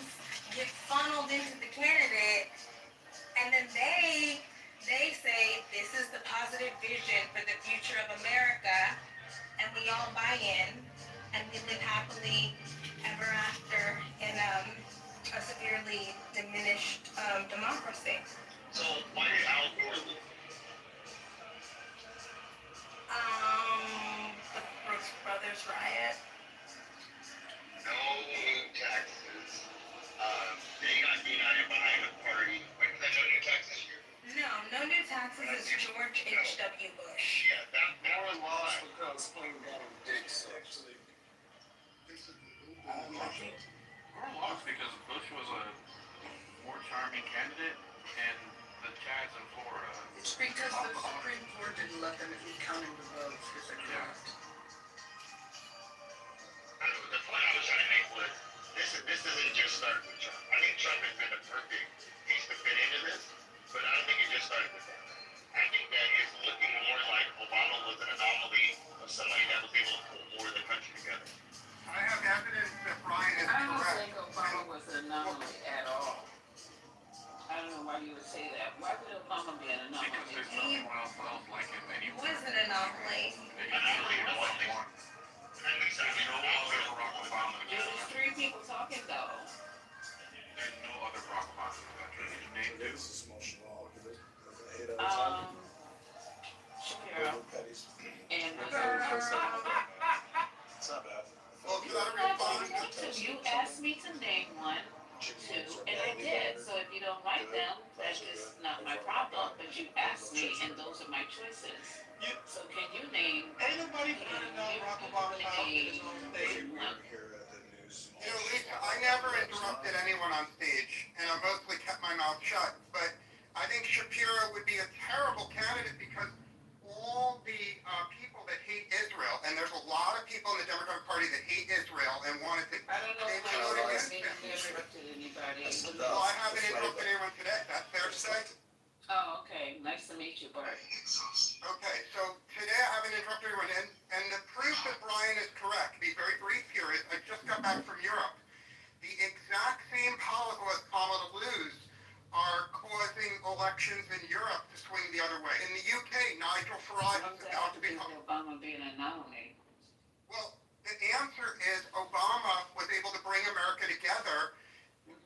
get funneled into the candidate, and then they say this is the positive vision for the future of America, and we all buy in, and we live happily ever after in a severely diminished democracy. So why did Al Gore lose? The Brooks Brothers riot. No new taxes. They got united behind the party. Wait, was that no new taxes this year? No new taxes is George H.W. Bush. Yeah, that More was lost why. because playing down dick sucks. Gore lost because Bush was a more charming candidate, and the Chads in Florida. It's because the Supreme Court didn't let them count the votes because they can't. The point I was trying to make was this isn't just started with Trump. I think Trump has been the perfect piece to fit into this, but I don't think it just started with that. I think that it's looking more like Obama was an anomaly of somebody that was able to pull more of the country together. I have evidence that Brian is I don't correct. think Obama was an anomaly at all. I don't know why you would say that. Why would Obama be an anomaly? Because there's no one else like him He anywhere. was an anomaly. Anomaly, no one thinks. At least I mean, No other Barack Obama in There this was country. 3 people talking though. There's no other Barack Obama in the country. Can you name 2? Shapiro. And It's not bad. Well, you you gotta not respond. going to. You asked me to name 1, 2, and I did. So if you don't like them, that's just not my problem. But you asked me, and those are my choices. So can you name? Ain't nobody turning down Barack Obama's house in his own state. Lisa, I never interrupted anyone on stage, and I mostly kept my mouth shut. But I think Shapiro would be a terrible candidate because all the people that hate Israel, and there's a lot of people in the Democratic Party that hate Israel and wanted to. I don't know they how voted against mean, him. you never interrupted anybody. Well, I haven't interrupted anyone today. That's fair to say. Oh, okay. Nice to meet you, Bart. Okay, so today I haven't interrupted anyone, and the proof that Brian is correct, to be very brief here, is I just got back from Europe. The exact same policies as Kamala to lose are causing elections in Europe to swing the other way. In the UK, Nigel Farage is about to become... Obama being a nominee. Well, the answer is Obama was able to bring America together,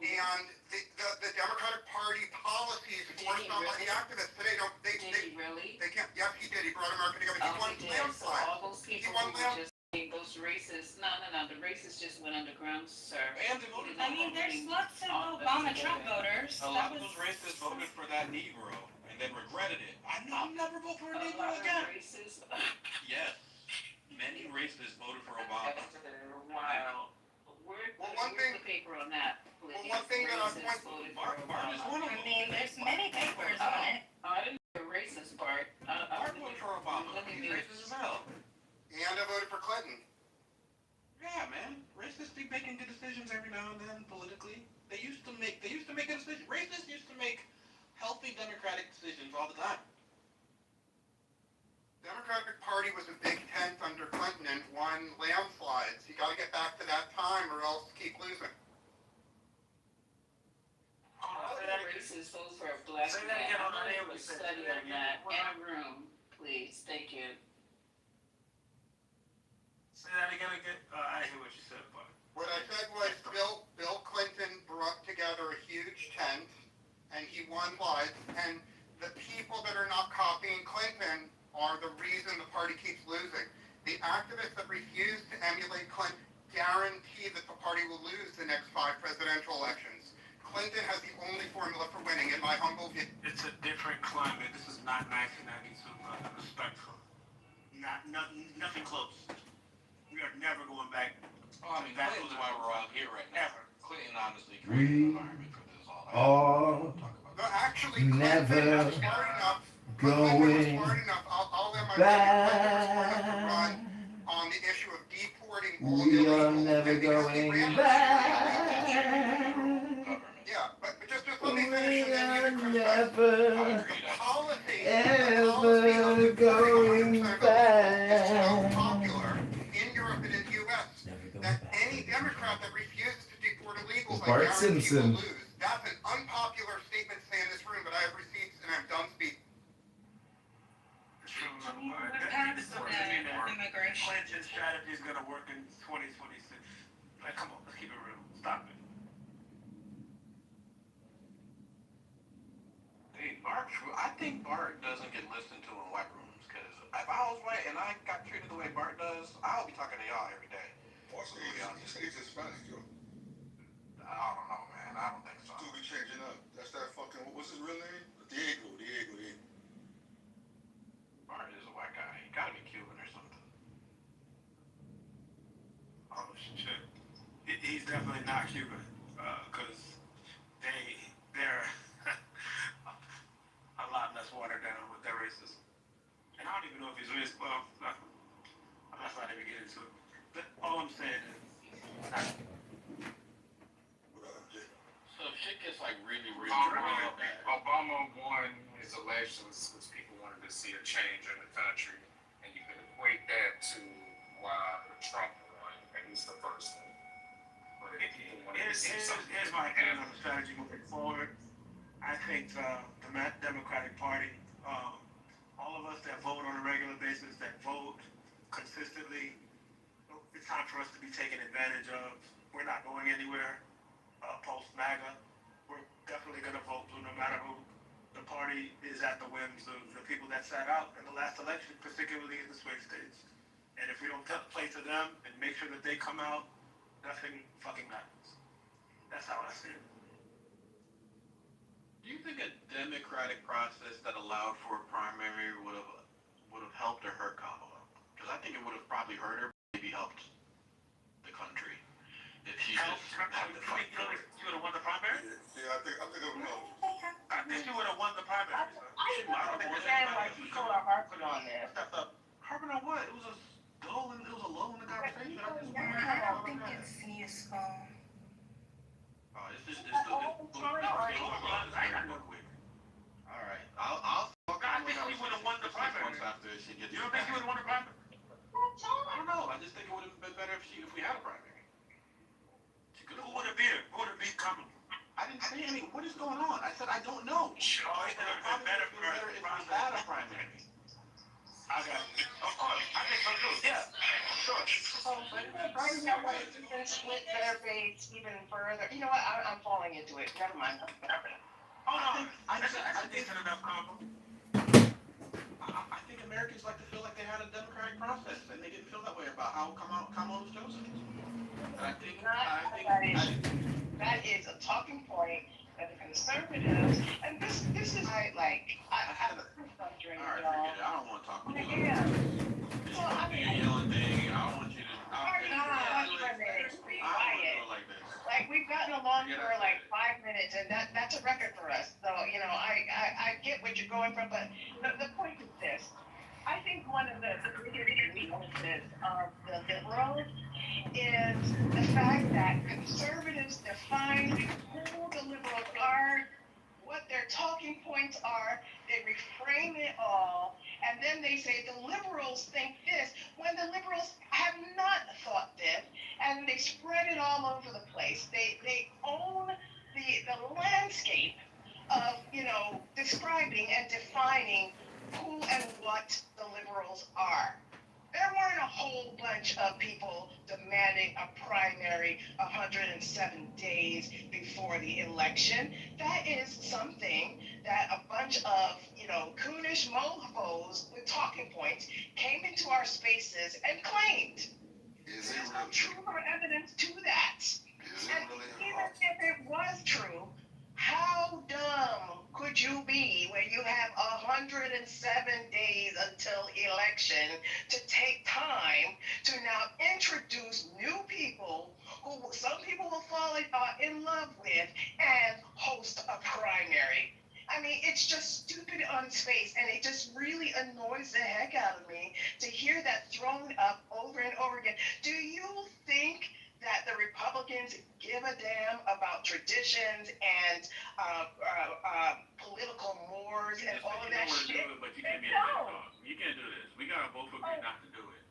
and the Democratic Party policies forced on by the activists today don't... Did he really? They can't... Yes, he did. He brought America together. He won He did. So landslide. all those people won who were just saying those racists, no, the racists just went underground, sir. And they voted I mean, there's lots of Obama Trump voters. A lot of those racists voted for that Negro and then regretted it. I'll never vote for a Negro again. Racists. Yes. Many racists voted for Obama. Wow. Where's the paper on that, please? Well, one thing that I want... Bart is one of I them. mean, there's many papers on it. Oh, I didn't know racist, Bart. Bart voted for Obama. He's racist as hell. And I voted for Clinton. Yeah, man. Racists be making good decisions every now and then politically. They used to make good decisions. Racists used to make healthy democratic decisions all the time. Democratic Party was a big tent under Clinton and won landslides. You got to get back to that time or else keep losing. All the racists vote for a black man. I'm gonna do a study on that in a room, please. Thank you. Say that again. I didn't hear what you said, but. What I said was Bill Clinton brought together a huge tent and he won lives, and the people that are not copying Clinton are the reason the party keeps losing. The activists that refuse to emulate Clinton guarantee that the party will lose the next 5 presidential elections. Clinton has the only formula for winning, in my humble view. It's a different climate. This is not 1992. Respectful. Nothing close. We are never going back. Oh, I mean, Clinton's why we're all here right now. Ever. Clinton honestly created an environment for this all. No, actually, Clinton Never was smart enough. going I'll let my back. run on the issue of deporting all We illegals. are never And because he going ran back. Yeah, but just let me We finish and then are you can never, policy ever going is so back. popular in Europe and in the U.S. that any Democrat that refuses to deport illegals, I Bart guarantee will Simpson. lose. That's an unpopular statement to say in this room, but I have receipts and I'm done speaking. What past the immigration? Clinton strategy is going to work in 2026. Like, come on, let's keep it real. Stop it. Hey, I think Bart doesn't get listened to in white rooms, because if I was white and I got treated the way Bart does, I'll be talking to y'all every day. Also, he's Hispanic, yo. I don't know, man. I don't think so. Dude be changing up. That's that fucking, what's his real name? Diego. Bart is a white guy. He gotta be Cuban or something. Oh, shit. He's definitely not Cuban. Because they're a lot less watered down with their racism. And I don't even know if he's racist. Well, let's not even get into it. But all I'm saying is, So if shit gets like really, really Obama won his elections because people wanted to see a change in the country, and you can equate that to why Trump won, at least the first one. But if people wanted to see something here's my opinion on the strategy moving forward. I think the Democratic Party, all of us that vote on a regular basis, that vote consistently, it's time for us to be taken advantage of. We're not going anywhere post-MAGA. We're definitely going to vote blue no matter who. The party is at the whims of the people that sat out in the last election, particularly in the swing states. And if we don't play to them and make sure that they come out, nothing fucking matters. That's how I see it. Do you think a democratic process that allowed for a primary would have helped or hurt Kamala? Because I think it would have probably hurt her, maybe helped the country. If she just had to fight for it. You would have won the primary? Yeah, I think it would help. I think you would have won the primary. I don't understand why you sort of harping on this. Harping on what? It was a lull in the conversation. I don't think it's useful. All right. I'll talk I think we would have won the primary. after she gets. You don't think you would have won the primary? I don't know. I just think it would have been better if we had a primary. Who would have beat her? Who would have beat Kamala? I didn't say any. What is going on? I said I don't know. Oh, it would have been better for her if we had a primary. I got it. Of course. I think so too. Yeah. Sure. Right now, like, even split their base even further. You know what? I'm falling into it. Never mind. Oh no. That's a decent enough combo. I think Americans like to feel like they had a democratic process, and they didn't feel that way about how Kamala was chosen. That is a talking point that the conservatives, and this is I All right, forget it. I don't want to talk about it. Yeah. Well, I mean, Yelling thing. I don't want you to. Like we've gotten along for like 5 minutes, and that's a record for us. So I get what you're going from, but the point is this: I think one of the biggest weaknesses of the liberals is the fact that conservatives define who the liberals are, what their talking points are, they reframe it all, and then they say the liberals think this, when the liberals have not thought this, and they spread it all over the place. They own the landscape of, describing and defining who and what the liberals are. There weren't a whole bunch of people demanding a primary 107 days before the election. That is something that a bunch of, coonish mofos with talking points came into our spaces and claimed. Is There's it no really? true evidence to that. Is it And really? even if it was true, how dumb could you be when you have 107 days until election to take time to now introduce new people who some people will fall in love with and host a primary? I mean, it's just stupid on its face, and it just really annoys the heck out of me to hear that thrown up over and over again. Do you think that the Republicans give a damn about traditions and political mores and all of that shit? But you can't be a dog. You can't do this. We gotta both agree not to do it.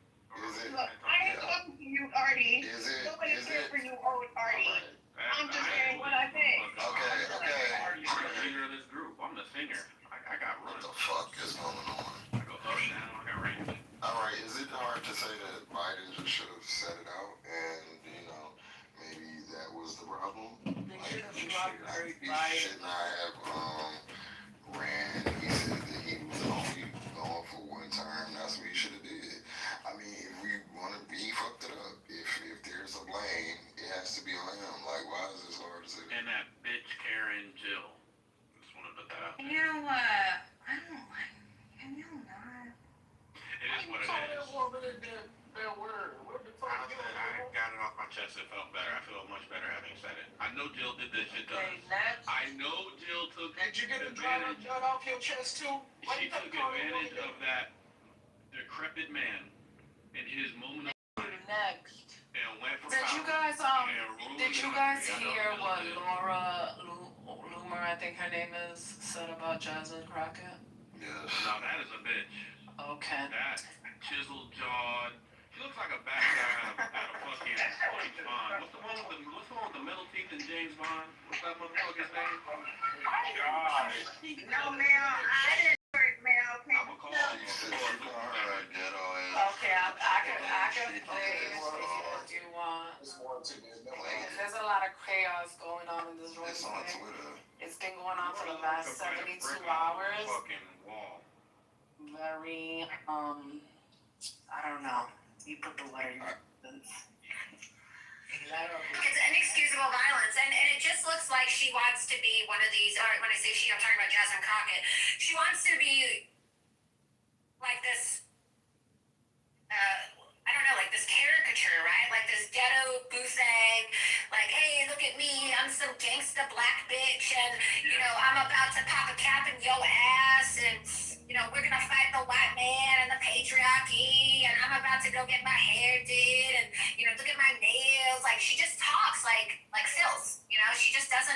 Look, I ain't talking to you, Artie. Nobody's here for you, Artie. I'm just saying what I think. Okay. You're the leader of this group. I'm the singer. I got What runs. the fuck is going on? I go up, down, I got range. All right, is it hard to say that Biden just should have set it out and, maybe that was the problem? He should not have ran. He said that he was only going for one term. That's what he should have did. I mean, if we want to, he fucked it up. If there's a blame, it has to be on him. Like, why is this hard to say? And that bitch Karen Jill. Just want to put that out there. You know what? I don't like. Can you not? It is what it is. I got it off my chest. It felt better. I feel much better having said it. I know Jill did this shit to us. I know Jill took advantage. Off your chest too? She took advantage of that decrepit man in his moment of Next. and went for Did you power. guys hear what Laura Loomer, I think her name is, said about Jasmine Crockett? Yes. Now that is a bitch. Okay. That chiseled jawed. She looks like a bad guy out of fucking James Bond. What's the one with the metal teeth in James Bond? What's that motherfucker's name? No, ma'am, I didn't work, ma'am. I'm gonna call her. Okay, I can play if you want. There's a lot of chaos going on in this room It's on today. Twitter. It's been going on for the last 72 hours. Fucking wall. Very, I don't know. You put the letter in your sentence. It's inexcusable violence, and it just looks like she wants to be one of these. When I say she, I'm talking about Jasmine Crockett. She wants to be like this. I don't know, like this caricature, right? Like this ghetto goose egg. Like, hey, look at me, I'm some gangsta black bitch, and I'm about to pop a cap in your ass, and we're gonna fight the white man and the patriarchy, and I'm about to go get my hair did, and look at my nails. Like, she just talks like Sills. She just doesn't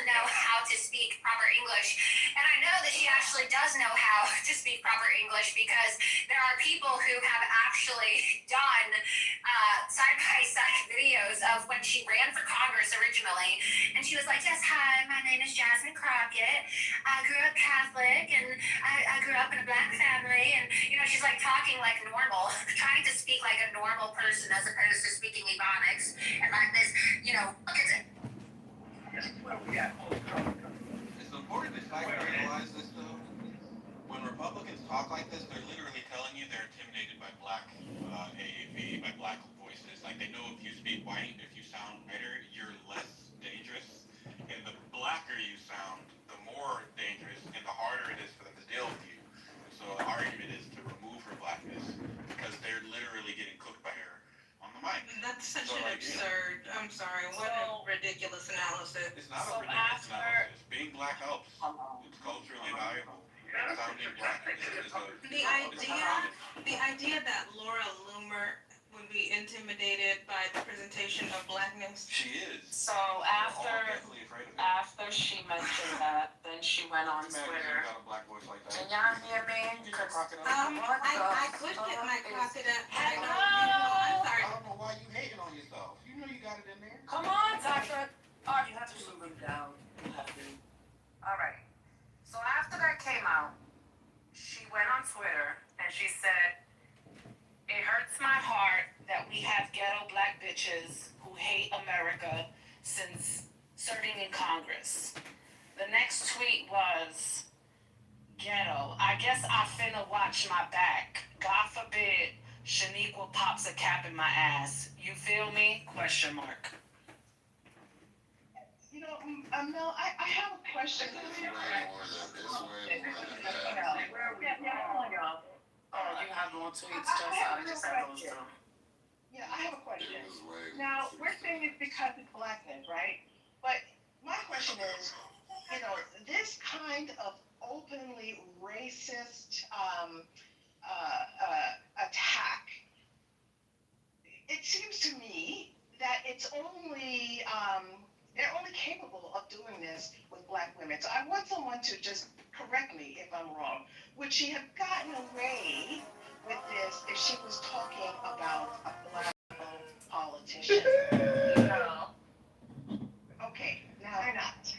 photos of when she ran for Congress originally, and she was like, "Yes, hi, my name is Jasmine Crockett. I grew up Catholic, and I grew up in a black family." And she's like talking like normal, trying to speak like a normal person as opposed to speaking Ebonics and like this. Look at it. It's important to realize this, though. When Republicans talk like this, they're literally telling you they're intimidated by black AAV, by black voices. Like, they know if you speak white, if you sound whiter, you're less dangerous. And the blacker you sound, the more dangerous and the harder it is for them to deal with you. And so the argument is to remove her blackness because they're literally getting cooked by her on the mic. That's such an absurd, I'm sorry, what a ridiculous analysis. It's not a ridiculous analysis. Being black helps. It's culturally valuable. Sounding black is The idea that Laura Loomer would be intimidated by the presentation of blackness. She is. So after she mentioned that, then she went on Twitter. Got a black voice like that. Can y'all hear me? I could get my crocodile. Hello? I'm sorry. I don't know why you hating on yourself. You know you got it in there. Come on, Doctor. Oh, you have to move him down. You have to. All right. So after that came out, she went on Twitter and she said, "It hurts my heart that we have ghetto black bitches who hate America since serving in Congress." The next tweet was, "Ghetto, I guess I finna watch my back. God forbid Shaniqua pops a cap in my ass. You feel me? Question mark." Mel, I have a question. Oh, you have more tweets, I just have those two. Yeah, I have a question. Now, we're saying it's because it's blackness, right? But my question is, this kind of openly racist attack, it seems to me that it's only they're only capable of doing this with black women. So I want someone to just correct me if I'm wrong. Would she have gotten away with this if she was talking about a black politician? No. Okay, now they're not.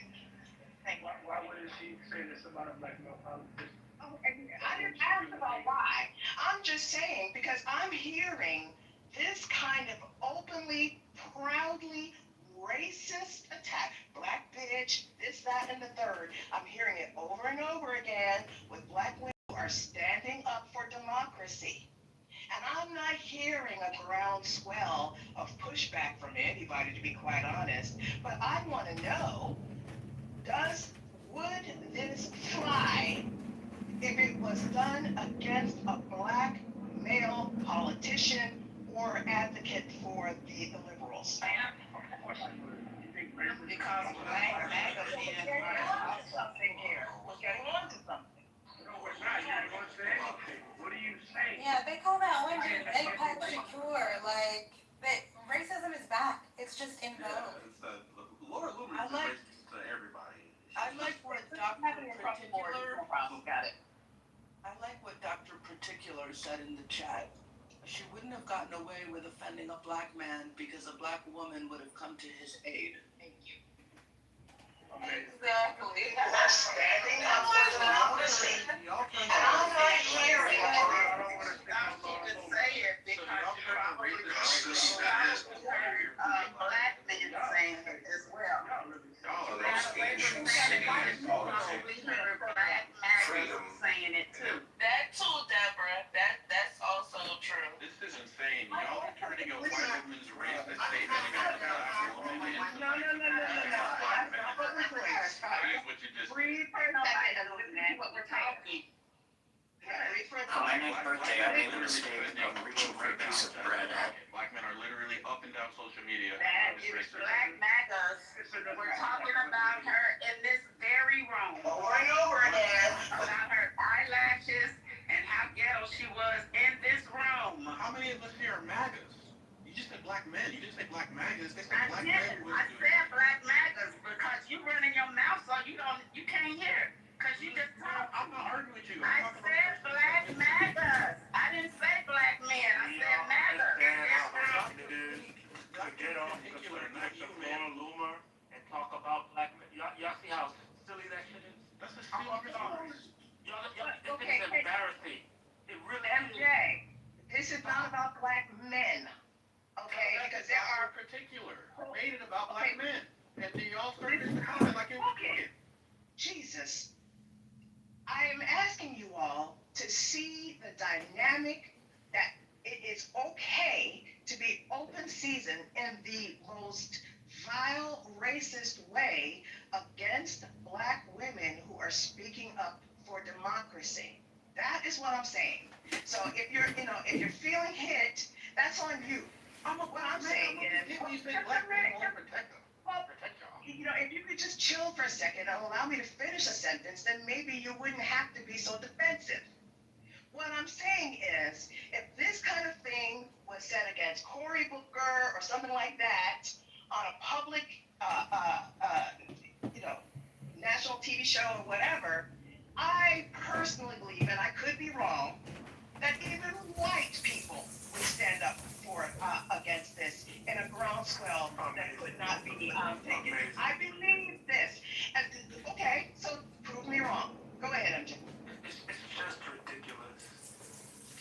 Why wouldn't she say this about a black male politician? Oh, I didn't ask about why. I'm just saying because I'm hearing this kind of openly, proudly racist attack. Black bitch, this, that, and the third. I'm hearing it over and over again with black women who are standing up for democracy. And I'm not hearing a groundswell of pushback from anybody, to be quite honest. But I want to know, would this fly if it was done against a black male politician or advocate for the liberals? Because black magazine is something here. We're getting on to something. No, we're not. You don't want to say anything. What are you saying? Yeah, they call that one dude eggplant secure. Like, racism is back. It's just in vogue. Laura Loomer is racist to everybody. I like what Dr. Particular. Got it. I like what Dr. Particular said in the chat. She wouldn't have gotten away with offending a black man because a black woman would have come to his aid. Thank you. Exactly. Standing up for democracy. And I'm not hearing Stop even saying because you probably black men saying it as well. Saying it too. That too, Deborah. That's also true. This is insane. Y'all are turning a white woman's racist statement against a black woman into No. that is what you just Breathe for a second and listen to what we're talking. Breathe for a On my second. next birthday, I made the mistake of reaching for a piece of bread. Black men are literally up and down social media. That is black MAGAs. We're talking about her in this very room. Over and over again. About her eyelashes and how ghetto she was in this room. How many of us here are MAGAs? You just said black men. You didn't say black MAGAs. They said I black did. men. I said black MAGAs because you running your mouth so you can't hear. Cause you just talk. I'm not arguing with you. I said black MAGAs. I didn't say black men. I said MAGAs. Get on particular, not you, Laura man. Loomer and talk about black men. Y'all see how silly that shit is? That's a silly story. This Okay, is embarrassing. It really MJ, this is not about black men. Okay, because there are particular made it about black men, and then y'all started to comment like it was okay. Jesus, I am asking you all to see the dynamic that it is okay to be open season in the most vile, racist way against black women who are speaking up for democracy. That is what I'm saying. So if you're feeling hit, that's on you. What I'm saying is, if you could just chill for a second and allow me to finish a sentence, then maybe you wouldn't have to be so defensive. What I'm saying is, if this kind of thing was said against Cory Booker or something like that on a public, national TV show or whatever, I personally believe, and I could be wrong, that even white people would stand up for against this in a groundswell that could not be taken. I believe this. And, okay, so prove me wrong. Go ahead, MJ. It's just ridiculous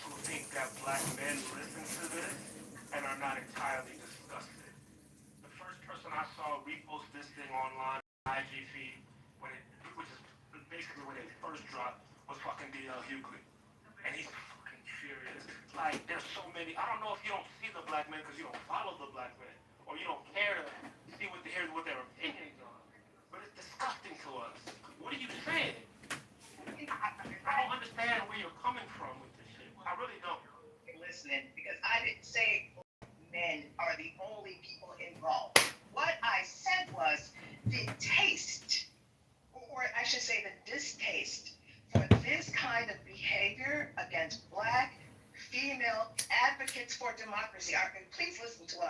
to think that black men listen to this and are not entirely disgusted. The first person I saw repost this thing online, IG feed, which is basically when it first dropped, was fucking D.L. Hughley. And he's fucking furious. Like, there's so many. I don't know if you don't see the black men because you don't follow the black men, or you don't care to hear what their opinions are. But it's disgusting to us. What are you saying? I don't understand where you're coming from with this shit. I really don't. Listening, because I didn't say men are the only people involved. What I said was the taste, or I should say the distaste, for this kind of behavior against black female advocates for democracy. Please listen to what I'm